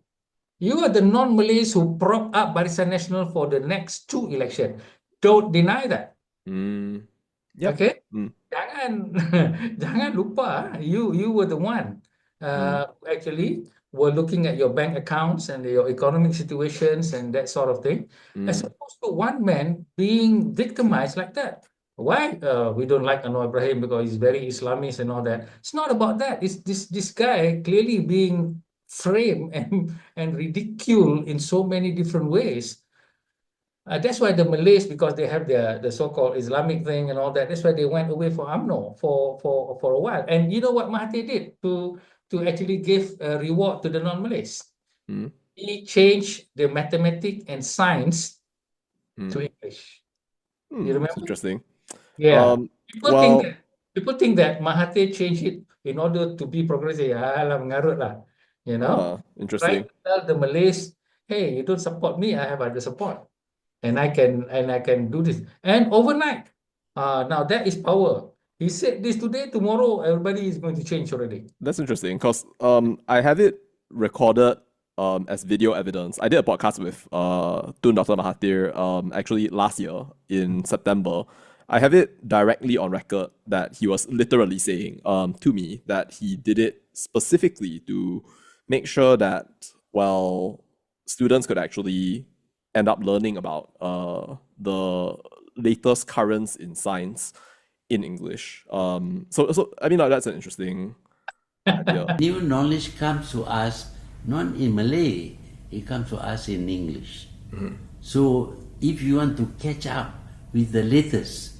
B: You are the non-Malays who propped up Barisan Nasional for the next two elections. Don't deny that.
A: mm. Yep.
B: Okay?
A: Mm,
B: Jangan jangan lupa, you were the one
A: mm,
B: actually were looking at your bank accounts and your economic situations and that sort of thing, as
A: mm,
B: opposed to one man being victimized like that. Why we don't like Anwar Ibrahim because he's very Islamist and all that? It's not about that. It's this guy clearly being framed and ridiculed in so many different ways. That's why the Malays, because they have the so-called Islamic thing and all that, that's why they went away from UMNO for a while. And you know what Mahathir did to actually give a reward to the non-Malays?
A: mm.
B: he changed the mathematics and science to English. You
A: It's
B: remember?
A: interesting.
B: Yeah. People think
A: Well,
B: that people think that Mahathir changed it in order to be progressive. Alah, mengarut lah. You know? Trying
A: interesting.
B: to tell the Malays, hey, you don't support me, I have other support. And I can do this. And overnight, now that is power. He said this today, tomorrow, everybody is going to change already.
A: That's interesting because I have it recorded as video evidence. I did a podcast with Tun Dr. Mahathir actually last year in September. I have it directly on record that he was literally saying to me that he did it specifically to make sure that, well, students could actually end up learning about the latest currents in science in English. So I mean, like, that's an interesting idea.
C: New knowledge comes to us not in Malay, it comes to us in English. So if you want to catch up with the latest,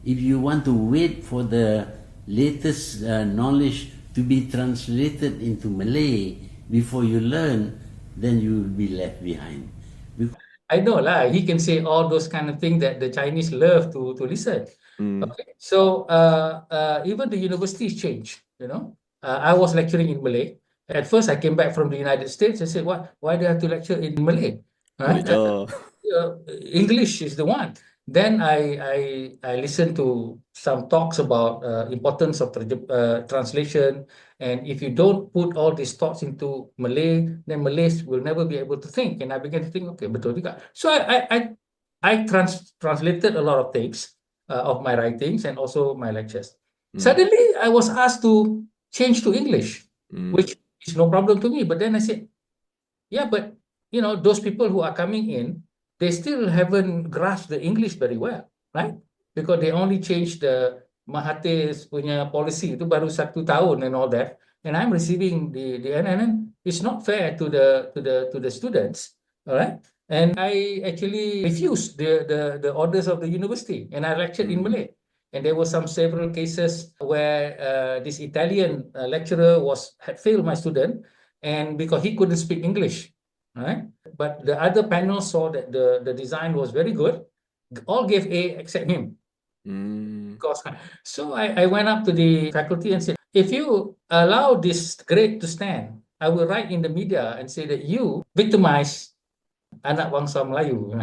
C: if you want to wait for the latest knowledge to be translated into Malay before you learn, then you will be left behind.
B: I know lah. He can say all those kind of things that the Chinese love to listen. Okay. So even the universities change. You know, I was lecturing in Malay. At first, I came back from the United States. I said, "What? Why do I have to lecture in Malay?" Right?
A: Malaysia.
B: English is the one. Then I listened to some talks about importance of translation, and if you don't put all these thoughts into Malay, then Malays will never be able to think. And I began to think, okay, betul juga. So I translated a lot of things of my writings and also my lectures. Suddenly, I was asked to change to English, which is no problem to me. But then I said, yeah, but you know, those people who are coming in, they still haven't grasped the English very well, right? Because they only changed the Mahathir's punya policy itu baru 1 tahun and all that, and I'm receiving the and then it's not fair to the students, all right? And I actually refused the orders of the university, and I lectured in Malay. And there were several cases where this Italian lecturer had failed my student, and because he couldn't speak English, right? But the other panel saw that the design was very good. All gave A except him. Because, so I went up to the faculty and said, if you allow this grade to stand, I will write in the media and say that you victimize anak bangsa Melayu.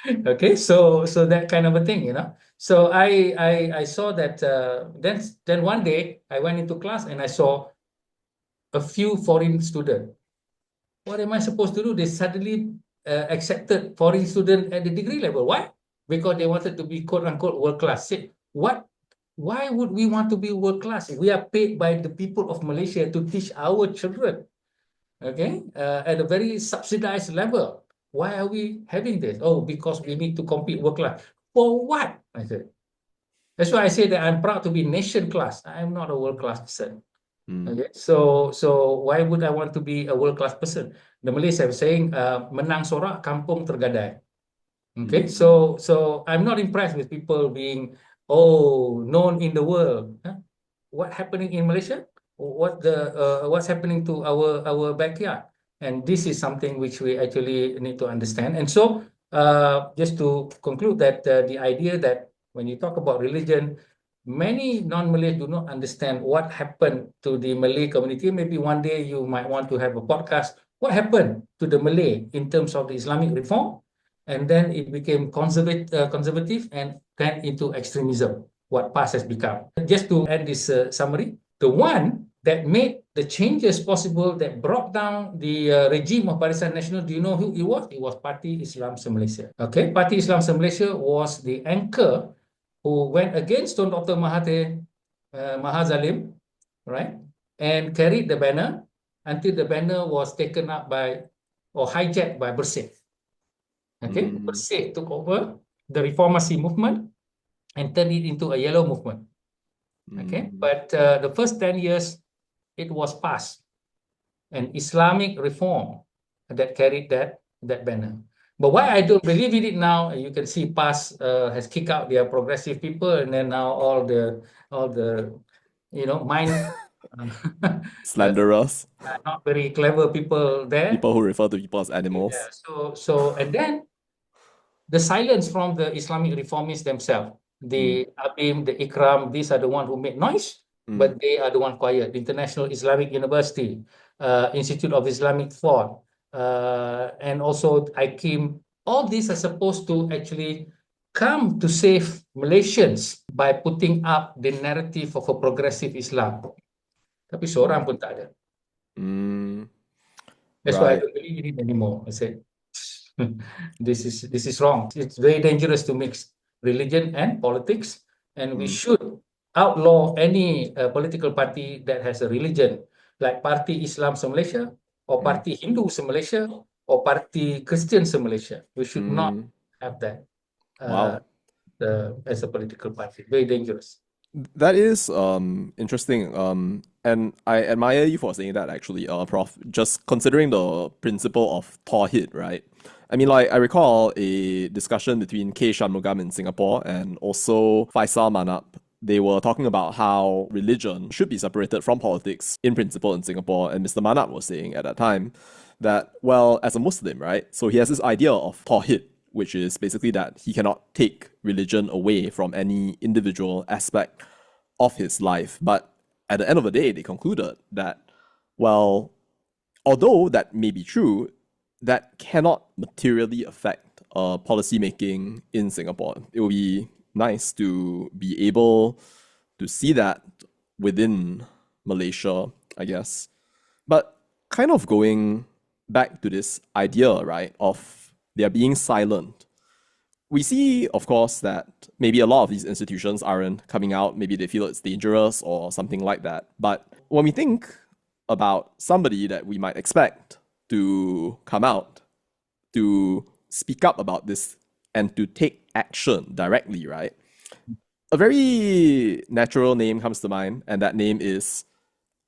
B: Okay, so that kind of a thing, you know. So I saw that then one day I went into class and I saw a few foreign students. What am I supposed to do? They suddenly accepted foreign student at the degree level. Why? Because they wanted to be quote unquote world class. Say, what? Why would we want to be world class? We are paid by the people of Malaysia to teach our children, okay, at a very subsidized level. Why are we having this? Oh, because we need to compete world class. For what? I said. That's why I say that I'm proud to be nation class. I'm not a world class person. Okay, so why would I want to be a world class person? The Malays have saying, "Menang sorak, kampung tergadai." Okay, so I'm not impressed with people being known in the world. Huh? What happening in Malaysia? What's happening to our backyard? And this is something which we actually need to understand. And so, just to conclude that the idea that when you talk about religion, many non-Malays do not understand what happened to the Malay community. Maybe one day you might want to have a podcast. What happened to the Malay in terms of the Islamic reform? And then it became conservative and then into extremism, what past has become. Just to end this summary, the one that made the changes possible that brought down the regime of Barisan Nasional, do you know who it was? It was Parti Islam Se-Malaysia. Okay, Parti Islam Se-Malaysia was the anchor who went against Dr. Mahathir Mahazalim, right? And carried the banner until the banner was taken up by or hijacked by Bersih. Okay, Bersih took over the Reformasi movement and turned it into a yellow movement. Okay, but the first 10 years, it was PAS, an Islamic reform that carried that banner. But why I don't believe in it now, you can see PAS has kicked out their progressive people, and then now all the mind
A: Slanderers,
B: not very clever people there.
A: people who refer to people as animals.
B: Yeah, and then the silence from the Islamic reformists themselves, the Abim, the Ikram, these are the one who make noise, but they are the one quiet. The International Islamic University, Institute of Islamic Thought, and also IKIM, all these are supposed to actually come to save Malaysians by putting up the narrative of a progressive Islam. Tapi seorang pun tak ada.
A: Mm,
B: That's why I
A: right.
B: don't believe in it anymore. I said, this is wrong. It's very dangerous to mix religion and politics, and we should outlaw any political party that has a religion, like Parti Islam se-Malaysia, or Parti Hindu se-Malaysia, or Parti Christian se-Malaysia. We should not have that
A: Wow.
B: as a political party. Very dangerous.
A: That is interesting. And I admire you for saying that actually, Prof. Just considering the principle of Tawhid, right? I mean, like I recall a discussion between K. Shanmugam in Singapore and also Faisal Manap. They were talking about how religion should be separated from politics in principle in Singapore. And Mr. Manap was saying at that time that, well, as a Muslim, right? So he has this idea of Tawhid, which is basically that he cannot take religion away from any individual aspect of his life. But at the end of the day, they concluded that, well, although that may be true, that cannot materially affect policy making in Singapore. It would be nice to be able to see that within Malaysia, I guess. But kind of going back to this idea, right, of there being silent. We see, of course, that maybe a lot of these institutions aren't coming out. Maybe they feel it's dangerous or something like that. But when we think about somebody that we might expect to come out, to speak up about this, and to take action directly, right? A very natural name comes to mind, and that name is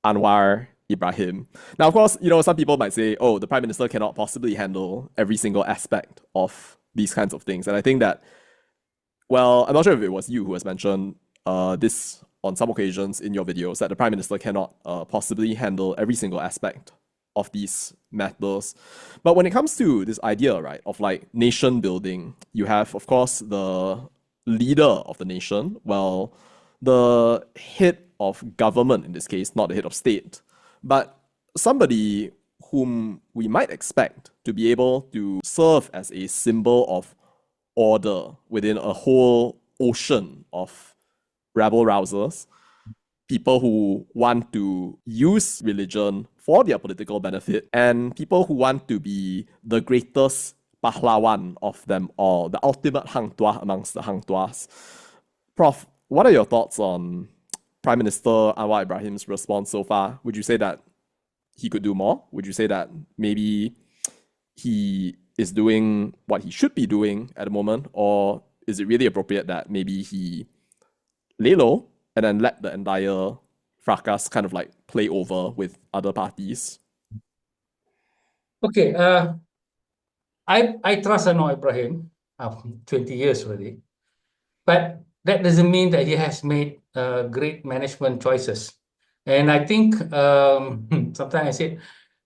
A: Anwar Ibrahim. Now, of course, some people might say, oh, the Prime Minister cannot possibly handle every single aspect of these kinds of things. And I think that, well, I'm not sure if it was you who has mentioned this on some occasions in your videos, that the Prime Minister cannot possibly handle every single aspect of these matters. But when it comes to this idea, right, of like nation building, you have, of course, the leader of the nation, well, the head of government in this case, not the head of state, but somebody whom we might expect to be able to serve as a symbol of order within a whole ocean of rabble-rousers, people who want to use religion for their political benefit, and people who want to be the greatest pahlawan of them all, the ultimate hang tuah amongst the hang tuahs. Prof, what are your thoughts on Prime Minister Anwar Ibrahim's response so far? Would you say that he could do more? Would you say that maybe he is doing what he should be doing at the moment? Or is it really appropriate that maybe he lay low and then let the entire fracas kind of like play over with other parties?
B: Okay, I trust Anwar Ibrahim 20 years already, but that doesn't mean that he has made great management choices. And I think sometimes I say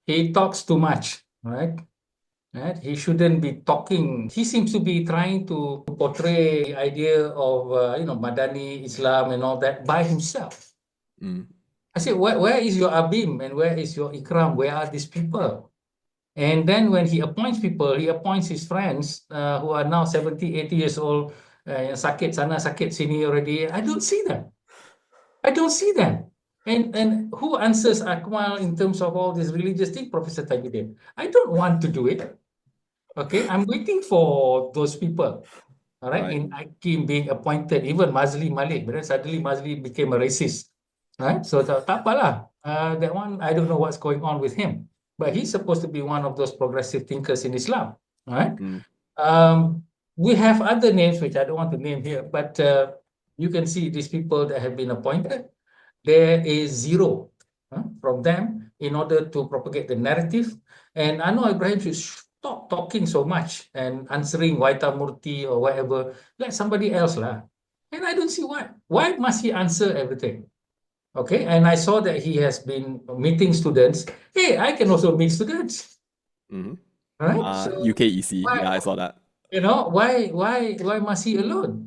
B: he talks too much, right? He shouldn't be talking. He seems to be trying to portray the idea of Madani Islam and all that by himself. I said, where is your Abim and where is your Ikram? Where are these people? And then when he appoints people, he appoints his friends who are now 70, 80 years old, sakit sana, sakit sini already. I don't see them. And who answers Akmal in terms of all this religious thing? Professor Tajuddin. I don't want to do it. Okay, I'm waiting for those people. All right,
A: Right.
B: in Hakim being appointed, even Mazli Malik, but then suddenly Mazli became a racist. Right, so tak apalah. That one, I don't know what's going on with him, but he's supposed to be one of those progressive thinkers in Islam. All right. We have other names which I don't want to name here, but you can see these people that have been appointed. There is zero from them in order to propagate the narrative. And Anwar Ibrahim should stop talking so much and answering Waita Murti or whatever. Let somebody else lah. And I don't see why. Why must he answer everything? Okay, and I saw that he has been meeting students. Hey, I can also meet students,
A: Mm-hmm.
B: right? So
A: UKEC.
B: why,
A: Yeah, I saw that.
B: why must he alone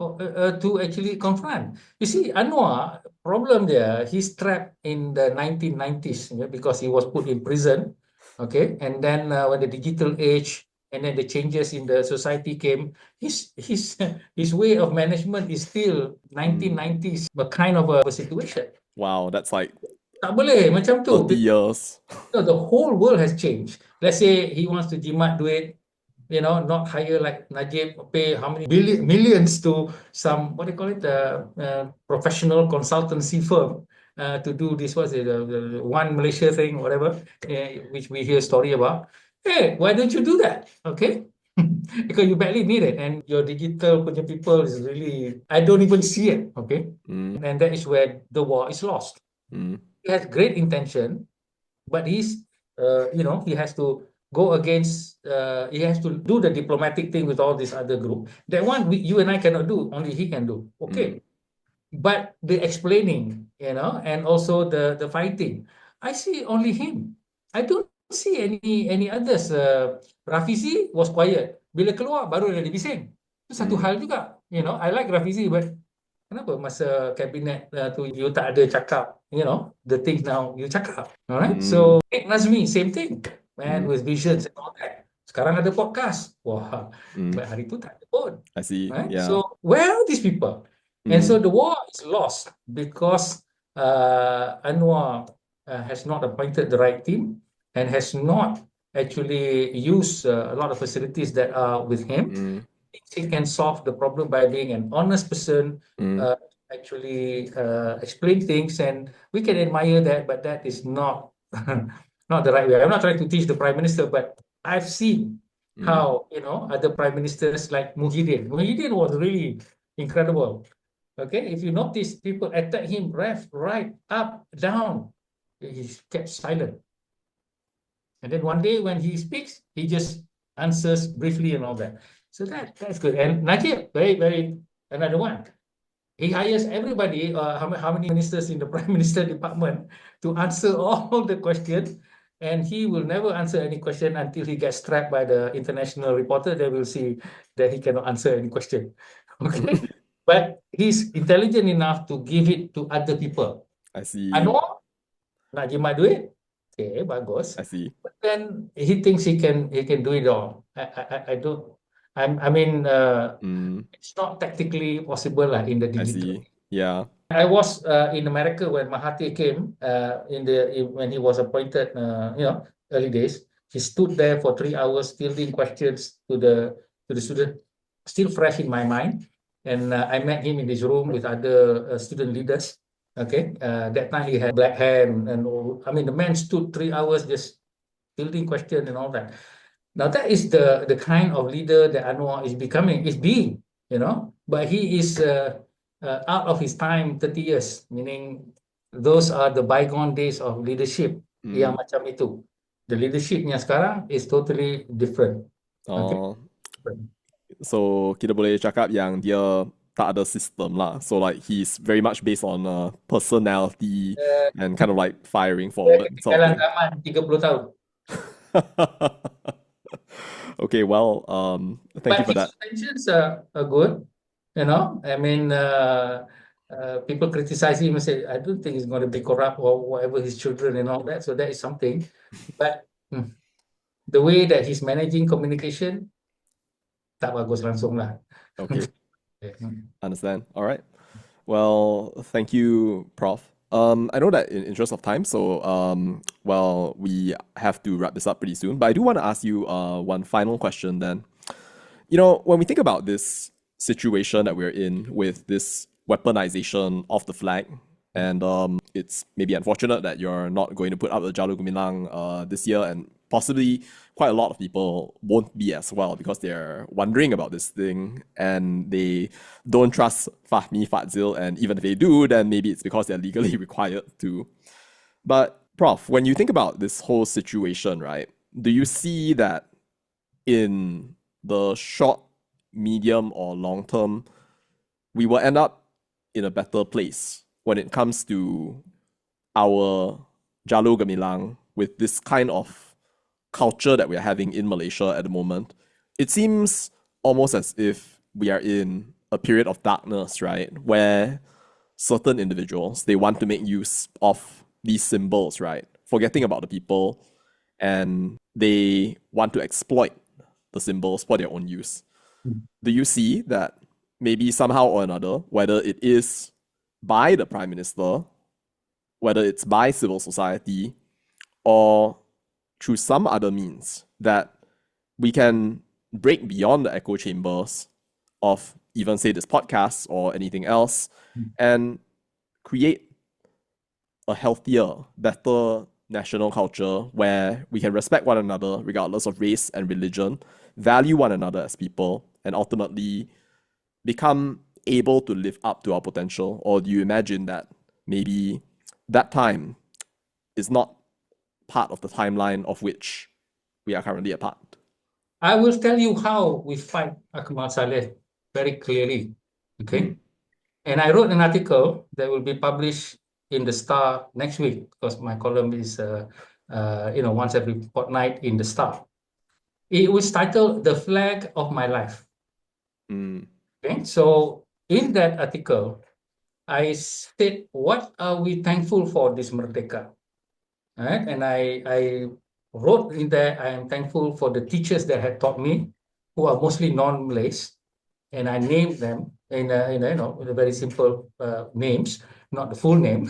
B: to actually confront? You see, Anwar, problem there, he's trapped in the 1990s, because he was put in prison. Okay, and then when the digital age and then the changes in the society came, his his way of management is still 1990s, but kind of a situation.
A: Wow, that's like
B: Tak boleh macam tu.
A: 30 years.
B: No, the whole world has changed. Let's say he wants to jimat duit, not hire like Najib, pay how many millions to some, what do you call it, professional consultancy firm to do this, what's it, the One Malaysia thing, whatever, which we hear story about. Hey, why don't you do that? Okay. Because you badly need it, and your digital punya people is really, I don't even see it. Okay. And that is where the war is lost. He has great intention, but he has to go against, he has to do the diplomatic thing with all this other group. That one, you and I cannot do, only he can do. Okay. But the explaining, and also the fighting, I see only him. I don't see any others. Rafizi was quiet. Bila keluar, baru dia bising. Itu satu hal juga. I like Rafizi, but kenapa masa kabinet tu you tak ada cakap, the things now you cakap. Alright? So, Nazmi, same thing. Man with visions and all that. Sekarang ada podcast. Wah, but hari tu tak ada pun.
A: I see.
B: Right?
A: Yeah.
B: So, where are these people? And so the war is lost because Anwar has not appointed the right team and has not actually used a lot of facilities that are with him. He can solve the problem by being an honest person, actually explain things, and we can admire that, but that is not not the right way. I'm not trying to teach the Prime Minister, but I've seen how, other Prime Ministers like Muhyiddin. Muhyiddin was really incredible. Okay, if you notice, people attack him left, right, up, down. He kept silent. And then one day when he speaks, he just answers briefly and all that. So that's good. And Najib, very, very, another one. He hires everybody, how many ministers in the Prime Minister department to answer all the questions. And he will never answer any question until he gets trapped by the international reporter. They will see that he cannot answer any question. Okay. But he's intelligent enough to give it to other people.
A: I see.
B: Anwar nak jimat duit, okay, bagus.
A: I see.
B: But then he thinks he can do it all. I don't. I mean, it's not technically possible in the
A: I
B: digital.
A: see. Yeah.
B: I was in America when Mahathir came when he was appointed. Early days. He stood there for 3 hours fielding questions to the student, still fresh in my mind. And I met him in his room with other student leaders. Okay, that time he had black hair, and I mean the man stood 3 hours just fielding questions and all that. Now that is the kind of leader that Anwar is being, but he is out of his time, 30 years, meaning those are the bygone days of leadership yang macam itu. The leadershipnya sekarang is totally different. Okay.
A: So kita boleh cakap yang dia tak ada system lah. So like he's very much based on personality and kind of like firing forward.
B: Jalan zaman 30 tahun.
A: Okay, well, thank you for that.
B: But his intentions are good, I mean, people criticize him and say, I don't think he's going to be corrupt or whatever, his children and all that. So that is something. But the way that he's managing communication, tak bagus langsung lah.
A: Okay. Understand. All right. Well, thank you, Prof. I know that in interest of time, so we have to wrap this up pretty soon. But I do want to ask you one final question then. When we think about this situation that we're in with this weaponization of the flag, and it's maybe unfortunate that you're not going to put up the Jalur Gemilang this year, and possibly quite a lot of people won't be as well because they're wondering about this thing and they don't trust Fahmi Fadzil, and even if they do, then maybe it's because they're legally required to. But Prof, when you think about this whole situation, right, do you see that in the short, medium, or long term, we will end up in a better place when it comes to our Jalur Gemilang, with this kind of culture that we're having in Malaysia at the moment, it seems almost as if we are in a period of darkness, right? Where certain individuals, they want to make use of these symbols, right? Forgetting about the people, and they want to exploit the symbols for their own use. Do you see that maybe somehow or another, whether it is by the Prime Minister, whether it's by civil society, or through some other means, that we can break beyond the echo chambers of even, say, this podcast or anything else, and create a healthier, better national culture where we can respect one another regardless of race and religion, value one another as people, and ultimately become able to live up to our potential? Or do you imagine that maybe that time is not part of the timeline of which we are currently a part?
B: I will tell you how we fight Akmal Saleh very clearly. Okay. And I wrote an article that will be published in the Star next week, because my column is once every fortnight in the Star. It was titled "The Flag of My Life." Okay. So in that article, I state what are we thankful for this Merdeka. Right? And I wrote in there, I am thankful for the teachers that had taught me, who are mostly non-Malays, and I named them in a very simple names, not the full name.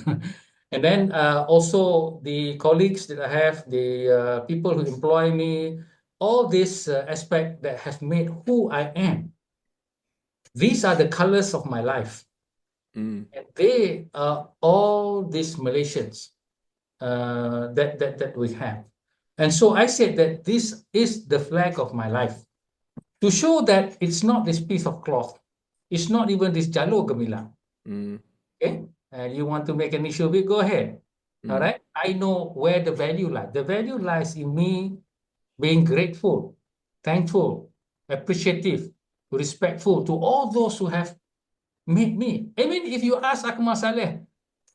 B: And then also the colleagues that I have, the people who employ me, all this aspect that have made who I am. These are the colors of my life. And they are all these Malaysians that we have. And so I said that this is the flag of my life, to show that it's not this piece of cloth. It's not even this Jalur Gemilang. Okay? And you want to make an issue of it, go ahead. All right? I know where the value lies. The value lies in me being grateful, thankful, appreciative, respectful to all those who have made me. I mean, if you ask Akmal Saleh,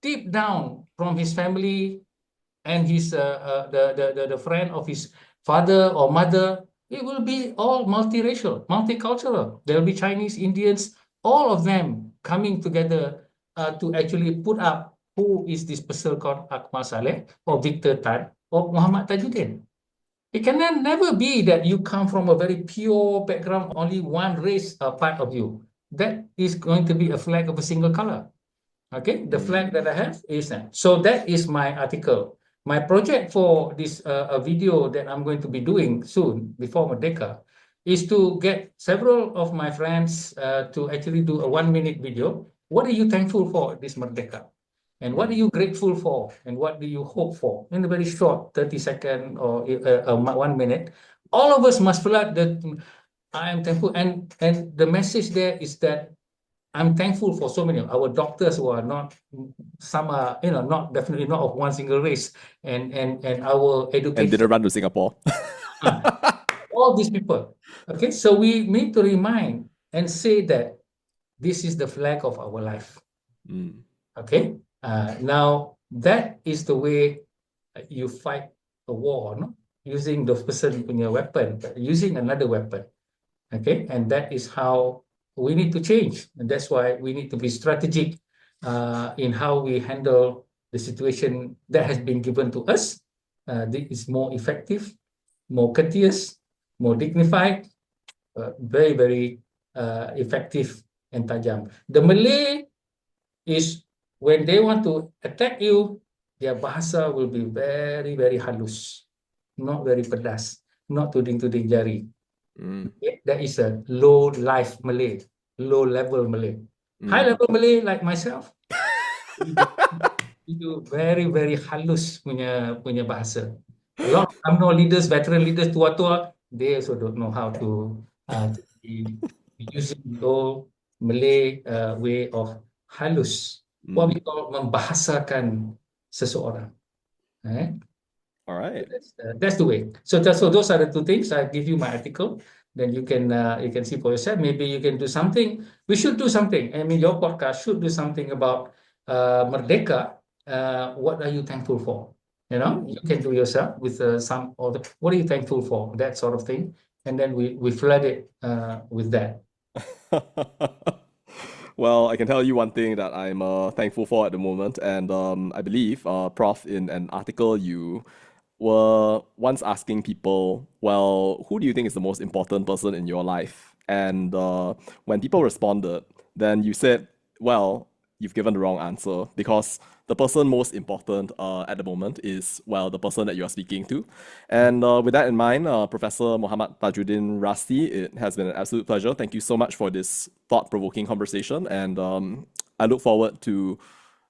B: deep down from his family and his the friend of his father or mother, it will be all multiracial, multicultural. There'll be Chinese, Indians, all of them coming together to actually put up who is this person called Akmal Saleh or Victor Tan or Muhammad Tajuddin. It can never be that you come from a very pure background, only one race part of you. That is going to be a flag of a single color. Okay, the flag that I have is that. So that is my article. My project for this video that I'm going to be doing soon, before Merdeka, is to get several of my friends to actually do a 1-minute video. What are you thankful for this Merdeka? And what are you grateful for? And what do you hope for? In a very short 30-second or 1 minute. All of us must feel that I am thankful. And the message there is that I'm thankful for so many. Our doctors who are not, some are, not definitely not of one single race, and our
A: And
B: education,
A: didn't run to Singapore.
B: all these people. Okay, so we need to remind and say that this is the flag of our life. Okay, now that is the way you fight a war, no? Using the person punya weapon, but using another weapon. Okay, and that is how we need to change, and that's why we need to be strategic in how we handle the situation that has been given to us. This is more effective, more courteous, more dignified, very, very effective and tajam. The Malay is, when they want to attack you, their bahasa will be very, very halus, not very pedas, not tuding-tuding jari. That is a low life Malay, low level Malay. High level Malay like myself, itu very, very halus punya bahasa. A lot of UMNO leaders, veteran leaders, tua-tua, they also don't know how to be using the old Malay way of halus. What we call membahasakan seseorang.
A: All right.
B: That's the way. So those are the two things. I give you my article. Then you can see for yourself. Maybe you can do something. We should do something. I mean, your podcast should do something about Merdeka what are you thankful for? You know, you can do yourself with some of the, what are you thankful for? That sort of thing. And then we flood it with that.
A: Well, I can tell you one thing that I'm thankful for at the moment, and I believe, Prof, in an article you were once asking people, well, who do you think is the most important person in your life? And when people responded, then you said, well, you've given the wrong answer because the person most important at the moment is, well, the person that you are speaking to. And with that in mind, Professor Muhammad Tajuddin Rasdi, it has been an absolute pleasure. Thank you so much for this thought-provoking conversation. And I look forward to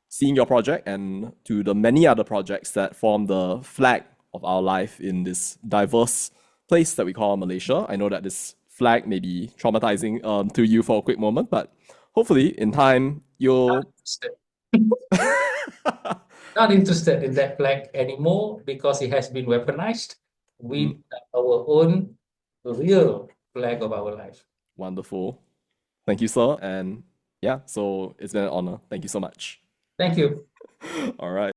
A: seeing your project and to the many other projects that form the flag of our life in this diverse place that we call Malaysia. I know that this flag may be traumatizing to you for a quick moment, but hopefully in time you'll
B: Not interested in that flag anymore because it has been weaponized. We have our own real flag of our life.
A: Wonderful. Thank you, sir. And yeah, so it's been an honor. Thank you so much.
B: Thank you.
A: All right.